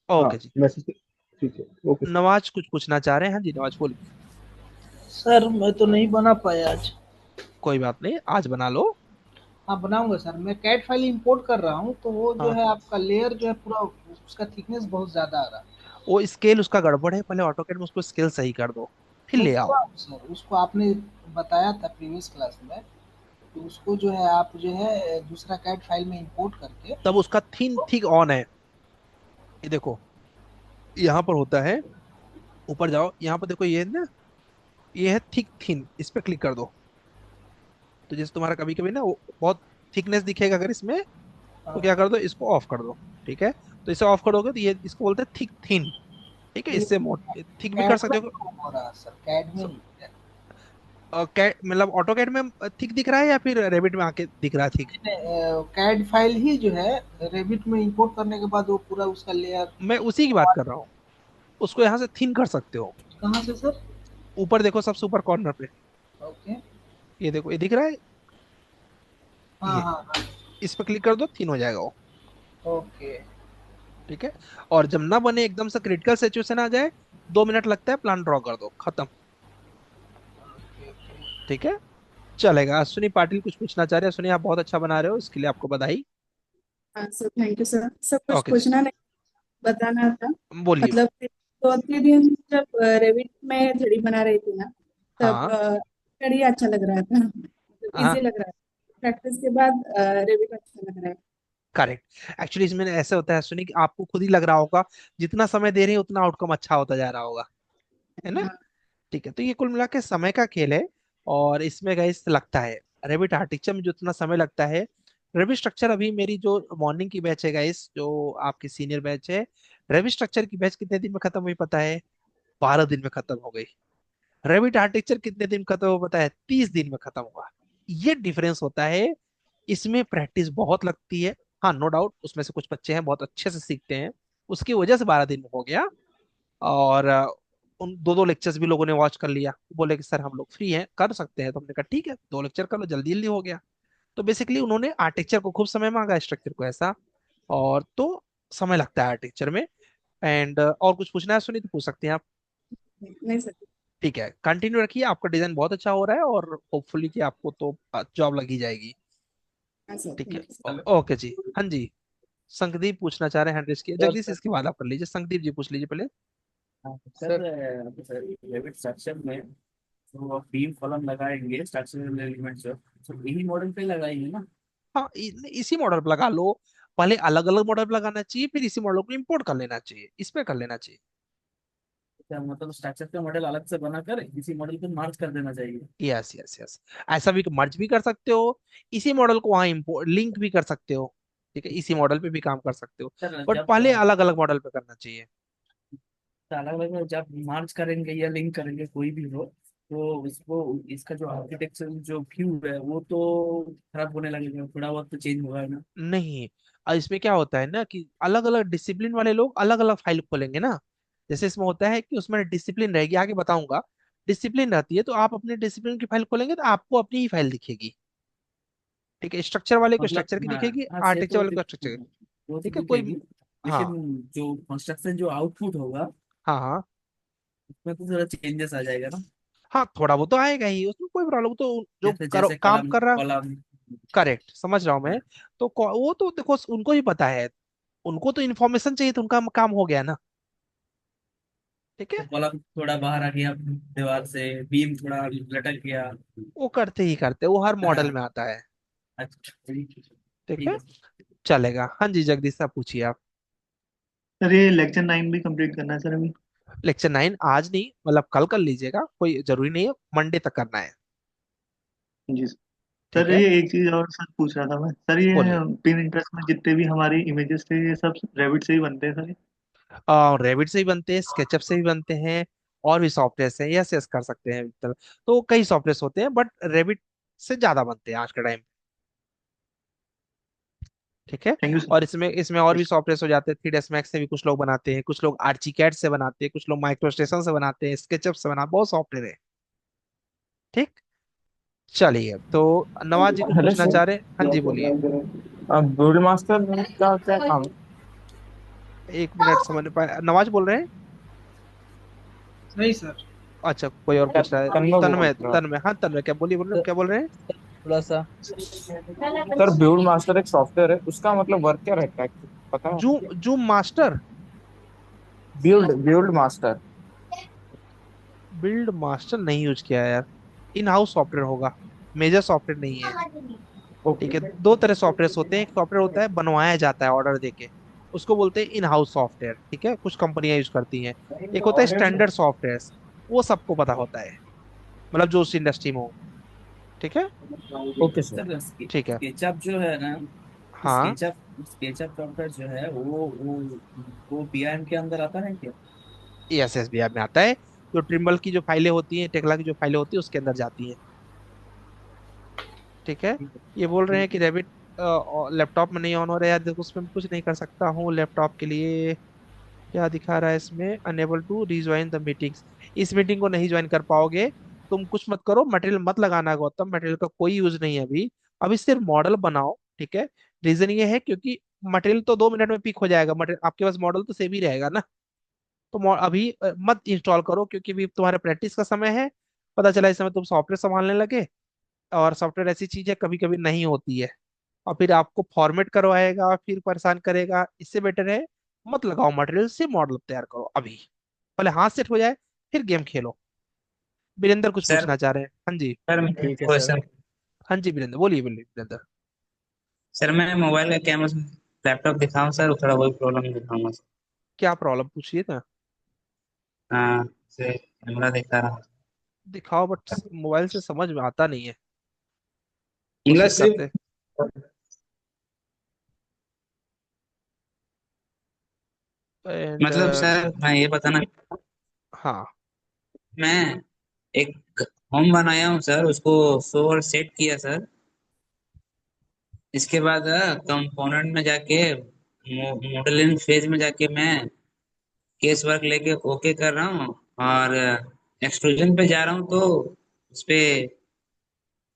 हाँ, ओके जी। मैसेज के। ठीक है, ओके सर। नवाज कुछ पूछना चाह रहे हैं? हाँ जी नवाज बोलिए। सर मैं तो नहीं बना पाया आज। कोई बात नहीं, आज बना लो। हाँ बनाऊंगा सर, मैं कैट फाइल इंपोर्ट कर रहा हूँ तो वो जो हाँ, है आपका लेयर जो है पूरा उसका थिकनेस बहुत ज्यादा आ रहा है। वो स्केल उसका गड़बड़ है, पहले ऑटोकैड में उसको स्केल सही कर दो, फिर मैं ले कर आओ। रहा हूँ सर, उसको आपने बताया था प्रीवियस क्लास में, तो उसको जो है आप जो है दूसरा कैट फाइल में इंपोर्ट करके तब उसका थिन थिक ऑन है। ये देखो यहाँ पर होता है, ऊपर जाओ, यहाँ पर देखो ये है ना, ये है थिक थिन, इस पे क्लिक कर दो। तो जैसे तुम्हारा कभी कभी ना वो बहुत थिकनेस दिखेगा अगर इसमें, तो क्या कर दो, इसको ऑफ कर दो। ठीक है, तो इसे ऑफ करोगे तो ये इसको बोलते हैं थिक थिन। ठीक है, ये इससे थिक भी कर कैड में सकते हो। नहीं हो रहा सर, कैड में ही है। कैट मतलब ऑटो कैट में थिक दिख रहा है या फिर रेबिट में आके दिख रहा है थिक? कैड फाइल ही जो है रेविट में इंपोर्ट करने के बाद वो पूरा उसका लेयर। मैं उसी की बात कर रहा हूँ, उसको यहाँ से थिन कर सकते हो। कहाँ से सर? ऊपर देखो, सबसे ऊपर कॉर्नर पे, ओके। ये देखो, ये दिख रहा है, हाँ ये हाँ हाँ। इस पे क्लिक कर दो, थिन हो जाएगा वो। ओके। ठीक है, और जब ना बने एकदम से क्रिटिकल सिचुएशन आ जाए, 2 मिनट लगता है, प्लान ड्रॉ कर दो, खत्म। ठीक है, चलेगा। अश्विनी पाटिल कुछ पूछना चाह रहे हैं। अश्विनी आप बहुत अच्छा बना रहे हो, इसके लिए आपको बधाई। हाँ सर, थैंक यू सर। सब कुछ ओके जी, पूछना नहीं, बताना था। बोलिए। मतलब चौथे दिन जब रेविट में थ्री बना रही थी ना, तब हाँ थ्री अच्छा लग रहा था, मतलब हाँ, इजी लग रहा था। प्रैक्टिस के बाद रेविट अच्छा लग रहा है। करेक्ट। एक्चुअली इसमें ऐसे होता है सुनी, कि आपको खुद ही लग रहा होगा जितना समय दे रहे हैं उतना आउटकम अच्छा होता जा रहा होगा, है ना? हाँ ठीक है, तो ये कुल मिला के समय का खेल है। और इसमें गाइस लगता है, रेविट आर्किटेक्चर में जो इतना समय लगता है, रेविट स्ट्रक्चर अभी मेरी जो मॉर्निंग की बैच है गाइस, जो आपकी सीनियर बैच है, रेविट स्ट्रक्चर की बैच कितने दिन में खत्म हुई पता है? 12 दिन में खत्म हो गई। रेविट आर्किटेक्चर कितने दिन में खत्म हुआ पता है? 30 दिन में खत्म हुआ। ये डिफरेंस होता है। इसमें प्रैक्टिस बहुत लगती है। हाँ, नो डाउट उसमें से कुछ बच्चे हैं बहुत अच्छे से सीखते हैं, उसकी वजह से 12 दिन में हो गया। और उन दो दो लेक्चर्स भी लोगों ने वॉच कर लिया, बोले कि सर हम लोग फ्री हैं कर सकते हैं, तो हमने कहा ठीक है 2 लेक्चर कर लो, जल्दी जल्दी हो गया। तो बेसिकली उन्होंने आर्किटेक्चर को खूब समय मांगा, स्ट्रक्चर को ऐसा। और तो समय लगता है आर्किटेक्चर में। एंड और कुछ पूछना है सुनी तो पूछ सकते हैं आप। नहीं सर। ठीक है, कंटिन्यू रखिए, आपका डिजाइन बहुत अच्छा हो रहा है और होपफुली कि आपको तो जॉब लग ही जाएगी। हाँ सर, ठीक है। Thank you. ओके जी, हाँ जी। संकदीप पूछना चाह रहे हैं हंड्रेड की, सर जगदीश इसके बाद आप कर लीजिए, संकदीप जी पूछ लीजिए पहले। सर सर रेविट स्ट्रक्चर में जो आप बीम कॉलम लगाएंगे स्ट्रक्चरल एलिमेंट्स तो यही मॉडल पे लगाएंगे ना? हाँ, इसी मॉडल पर लगा लो। पहले अलग अलग मॉडल पर लगाना चाहिए, फिर इसी मॉडल को इंपोर्ट कर लेना चाहिए, इस पे कर लेना चाहिए। क्या मतलब स्ट्रक्चर का मॉडल अलग से बनाकर इसी मॉडल को मार्च कर देना चाहिए? यस यस यस, ऐसा भी मर्ज भी कर सकते हो, इसी मॉडल को वहां इंपोर्ट लिंक भी कर सकते हो। ठीक है, इसी मॉडल पे भी काम कर सकते हो, सर बट जब पहले अलग अलग मॉडल पे करना चाहिए। अलग अलग जब मार्च करेंगे या लिंक करेंगे कोई भी हो तो उसको इसका जो आर्किटेक्चर जो व्यू है वो तो खराब होने लगेगा, थोड़ा बहुत तो चेंज होगा ना? नहीं, इसमें क्या होता है ना कि अलग अलग डिसिप्लिन वाले लोग अलग अलग फाइल खोलेंगे ना। जैसे इसमें होता है कि उसमें डिसिप्लिन रहेगी, आगे बताऊंगा। डिसिप्लिन रहती है तो आप अपने डिसिप्लिन की फाइल खोलेंगे तो आपको अपनी ही फाइल दिखेगी। ठीक है, स्ट्रक्चर वाले को मतलब स्ट्रक्चर की हाँ। दिखेगी, हाँ से आर्किटेक्चर तो वाले को स्ट्रक्चर की। वो तो ठीक है, कोई दिखेगी, हाँ। लेकिन जो कंस्ट्रक्शन जो आउटपुट होगा हाँ हाँ। उसमें तो थोड़ा चेंजेस आ जाएगा ना? हाँ, थोड़ा वो तो आएगा ही, उसमें कोई प्रॉब्लम तो जो जैसे करो जैसे काम कलम कर रहा। कॉलम। करेक्ट, समझ रहा हूँ मैं। तो वो तो देखो उनको ही पता है, उनको तो इन्फॉर्मेशन चाहिए तो उनका काम हो गया ना। ठीक है, कॉलम थोड़ा बाहर आ गया दीवार से, बीम थोड़ा लटक गया। वो करते ही करते, वो हर मॉडल हाँ। में आता है। अच्छा ठीक है। ठीक ठीक है, है सर। चलेगा। हाँ जी, जगदीश साहब पूछिए आप। सर ये लेक्चर 9 भी कंप्लीट करना है सर अभी। लेक्चर 9 आज नहीं, मतलब कल कर लीजिएगा, कोई जरूरी नहीं है, मंडे तक करना है। जी ठीक सर, है, ये एक चीज और सर पूछ रहा था मैं सर, ये बोलिए। पिन इंटरेस्ट में जितने भी हमारी इमेजेस थे ये सब रेविट से ही बनते हैं सर? रेविट से भी बनते हैं, स्केचअप से भी बनते हैं, और भी सॉफ्टवेयर हैं, यस यस कर सकते हैं मित्तल। तो कई सॉफ्टवेयर होते हैं बट रेविट से ज्यादा बनते हैं आज के टाइम। ठीक है, थैंक यू सर। और इसमें इसमें और भी सॉफ्टवेयर हो जाते हैं, 3ds मैक्स से भी कुछ लोग बनाते हैं, कुछ लोग आर्चिकैड से बनाते हैं, कुछ लोग माइक्रो स्टेशन से बनाते हैं, स्केचअप से बनाते, बहुत सॉफ्टवेयर है। ठीक, चलिए तो नवाज जी कुछ हेलो पूछना सर। चाह रहे हैं, हाँ जी बोलिए। अब ब्रूड मास्टर का क्या काम? एक मिनट, समझ नहीं पाया, नवाज बोल रहे हैं? नहीं सर। अच्छा, कोई और पूछ रहा है। तन्मय बोल तन्मय, रहा हूँ। तन्मय, हाँ तन्मय, क्या बोलिए, बोल रहे क्या बोल रहे हैं? थोड़ा सा सर, ब्रूड मास्टर एक सॉफ्टवेयर है, उसका मतलब वर्क क्या रहता है, पता है? Zoom zoom master. Build build master. Build master नहीं यूज किया है यार, इन हाउस सॉफ्टवेयर होगा, मेजर सॉफ्टवेयर नहीं है। ठीक ओके। है, दो तरह सॉफ्टवेयर होते हैं, एक सॉफ्टवेयर होता है बनवाया जाता है ऑर्डर देके, उसको बोलते हैं इन हाउस सॉफ्टवेयर। ठीक है, कुछ कंपनियां यूज करती हैं। एक होता है स्टैंडर्ड सॉफ्टवेयर, वो सबको पता होता है, मतलब जो उस इंडस्ट्री में हो। ठीक है। Okay sir. सर ठीक है। स्केचअप जो है ना, हाँ, स्केचअप स्केचअप सॉफ्टवेयर जो है वो पीआईएम के अंदर आता है क्या? एएसएसबीआई में आता है, जो ट्रिम्बल की जो फाइलें होती हैं, टेक्ला की जो फाइलें होती है उसके अंदर जाती हैं। ठीक है। ये बोल रहे हैं कि रैबिट लैपटॉप में नहीं ऑन हो रहा है यार, देखो उसमें कुछ नहीं कर सकता हूँ लैपटॉप के लिए। क्या दिखा रहा है इसमें, unable to rejoin the meetings. इस मीटिंग को नहीं ज्वाइन कर पाओगे। तुम कुछ मत करो, मटेरियल मत लगाना गौतम, मटेरियल का कोई यूज नहीं है अभी। अभी सिर्फ मॉडल बनाओ। ठीक है, रीजन ये है क्योंकि मटेरियल तो 2 मिनट में पिक हो जाएगा, मटेरियल आपके पास मॉडल तो सेम ही रहेगा ना। तो अभी मत इंस्टॉल करो, क्योंकि अभी तुम्हारे प्रैक्टिस का समय है। पता चला इस समय तुम सॉफ्टवेयर संभालने लगे, और सॉफ्टवेयर ऐसी चीज है कभी कभी नहीं होती है, और फिर आपको फॉर्मेट करवाएगा, फिर परेशान करेगा। इससे बेटर है मत लगाओ मटेरियल, से मॉडल तैयार करो अभी, पहले हाथ सेट हो जाए, फिर गेम खेलो। वीरेंद्र कुछ सर पूछना चाह रहे हैं, हाँ जी। सर ठीक है सर। क्वेश्चन। हाँ जी वीरेंद्र, बोलिए बोलिए वीरेंद्र। सर मैं मोबाइल का कैमरा लैपटॉप दिखाऊं सर, थोड़ा वही प्रॉब्लम दिखाऊंगा सर। क्या प्रॉब्लम पूछिए ना। हाँ, से कैमरा दिखा रहा हूँ। दिखाओ, बट मोबाइल से समझ में आता नहीं है। मतलब कोशिश करते। सिर्फ एंड मतलब सर मैं ये बताना, हाँ। मैं एक होम बनाया हूँ सर, उसको सोवर सेट किया सर। इसके बाद कंपोनेंट में जाके मॉडलिंग फेज में जाके मैं केस वर्क लेके ओके कर रहा हूँ, और एक्सट्रूजन पे जा रहा हूँ, तो उस पे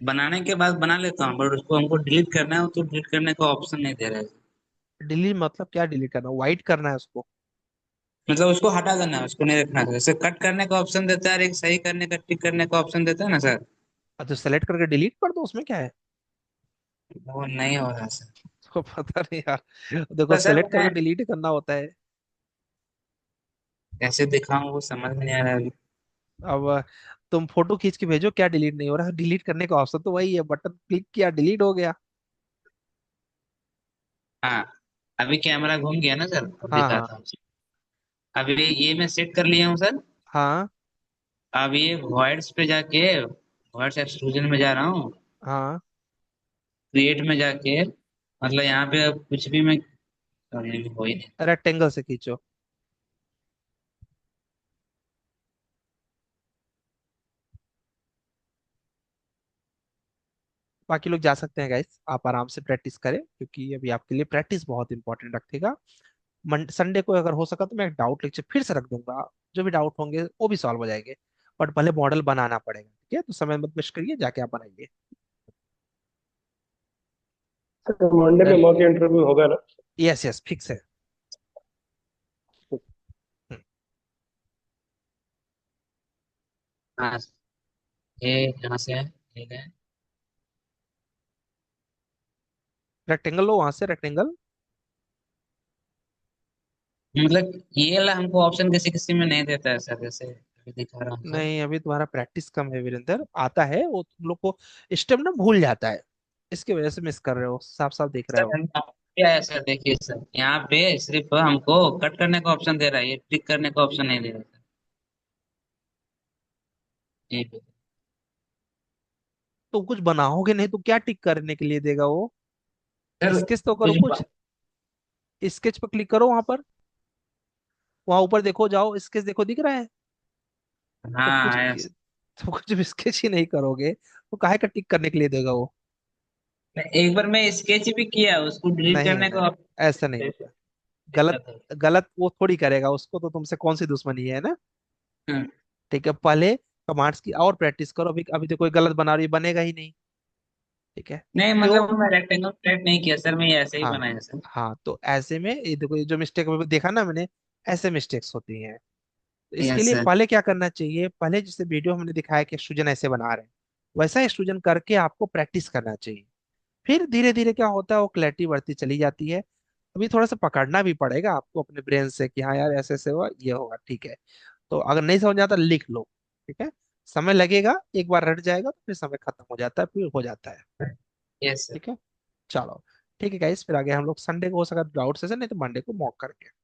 बनाने के बाद बना लेता हूँ, बट उसको हमको डिलीट करना है तो डिलीट करने का ऑप्शन नहीं दे रहा है। डिलीट मतलब क्या डिलीट करना, वाइट करना है उसको? मतलब उसको हटा देना है, उसको नहीं रखना है। जैसे कट करने का ऑप्शन देता है और एक सही करने का, टिक करने का ऑप्शन देता है ना सर, तो सेलेक्ट करके डिलीट कर दो, उसमें क्या है? वो नहीं हो रहा सर। तो पता नहीं यार, देखो तो सर सेलेक्ट मैं करके डिलीट करना होता है। कैसे दिखाऊं वो समझ में नहीं आ रहा है अभी। अब तुम फोटो खींच के भेजो, क्या डिलीट नहीं हो रहा? डिलीट करने का ऑप्शन तो वही है, बटन क्लिक किया डिलीट हो गया। हाँ, अभी कैमरा घूम गया ना सर, अब हाँ हाँ दिखाता हूँ। अभी ये मैं सेट कर लिया हूँ सर। हाँ अब ये वॉइड्स पे जाके वॉइड्स एक्सट्रूजन में जा रहा हूँ, हाँ। क्रिएट में जाके, मतलब यहाँ पे अब कुछ भी मैं करने में हो ही नहीं। रेक्टेंगल से खींचो। बाकी लोग जा सकते हैं गाइस, आप आराम से प्रैक्टिस करें, क्योंकि अभी आपके लिए प्रैक्टिस बहुत इंपॉर्टेंट रखेगा। संडे को अगर हो सका तो मैं एक डाउट लेक्चर फिर से रख दूंगा, जो भी डाउट होंगे वो भी सॉल्व हो जाएंगे। बट पहले मॉडल बनाना पड़ेगा, ठीक है? तो समय मत वेस्ट करिए, जाके आप बनाइए। सर मंडे में सर मॉक इंटरव्यू होगा ना? यस यस, फिक्स है। हाँ, ये यहाँ से है, ठीक है। रेक्टेंगल लो, वहां से रेक्टेंगल। मतलब ये वाला हमको ऑप्शन किसी किसी में नहीं देता है सर, जैसे अभी दिखा रहा हूँ सर। नहीं, अभी तुम्हारा प्रैक्टिस कम है वीरेंद्र, आता है वो तुम लोग को स्टेप ना भूल जाता है, इसकी वजह से मिस कर रहे हो, साफ साफ दिख रहा है सर वो। क्या है सर, देखिए सर यहाँ पे सिर्फ हमको कट करने का ऑप्शन दे रहा है, ये टिक करने का ऑप्शन नहीं दे रहा है सर। ये पे। तो कुछ बनाओगे नहीं तो क्या टिक करने के लिए देगा वो? सर स्केच तो करो कुछ कुछ, स्केच पर क्लिक करो, वहां पर, वहां ऊपर देखो, जाओ स्केच देखो, दिख रहा है? तो कुछ, हाँ है। तो कुछ भी स्केच ही नहीं करोगे तो काहे का टिक करने के लिए देगा वो? एक बार मैं स्केच भी किया, उसको डिलीट नहीं करने नहीं, का ऐसा नहीं ऑप्शन होता। गलत, देता था। गलत वो थोड़ी करेगा, उसको तो तुमसे कौन सी दुश्मनी है ना? हम्म। ठीक है, पहले कमांड्स की और प्रैक्टिस करो, अभी अभी तो कोई गलत बना रही, बनेगा ही नहीं। ठीक है? नहीं जो, मतलब मैं रेक्टेंगल टाइप नहीं किया सर, मैं ये ऐसे ही हाँ बनाया सर। हाँ, तो ऐसे में ये देखो, ये जो मिस्टेक देखा ना मैंने, ऐसे मिस्टेक्स होती हैं। तो इसके यस लिए सर। पहले क्या करना चाहिए, पहले जैसे वीडियो हमने दिखाया कि एक्सट्रूजन ऐसे बना रहे हैं, वैसा एक्सट्रूजन करके आपको प्रैक्टिस करना चाहिए। फिर धीरे धीरे क्या होता है, वो क्लैरिटी बढ़ती चली जाती है। अभी थोड़ा सा पकड़ना भी पड़ेगा आपको अपने ब्रेन से कि हाँ यार ऐसे ऐसे हुआ, ये होगा, ठीक है? तो अगर नहीं समझ आता लिख लो, ठीक है? समय लगेगा, एक बार रट जाएगा तो फिर समय खत्म हो जाता है, फिर हो जाता है। Yes sir. ठीक है, चलो। ठीक है गाइस, फिर आगे हम लोग संडे को हो सका डाउट सेशन, नहीं तो मंडे को मॉक करके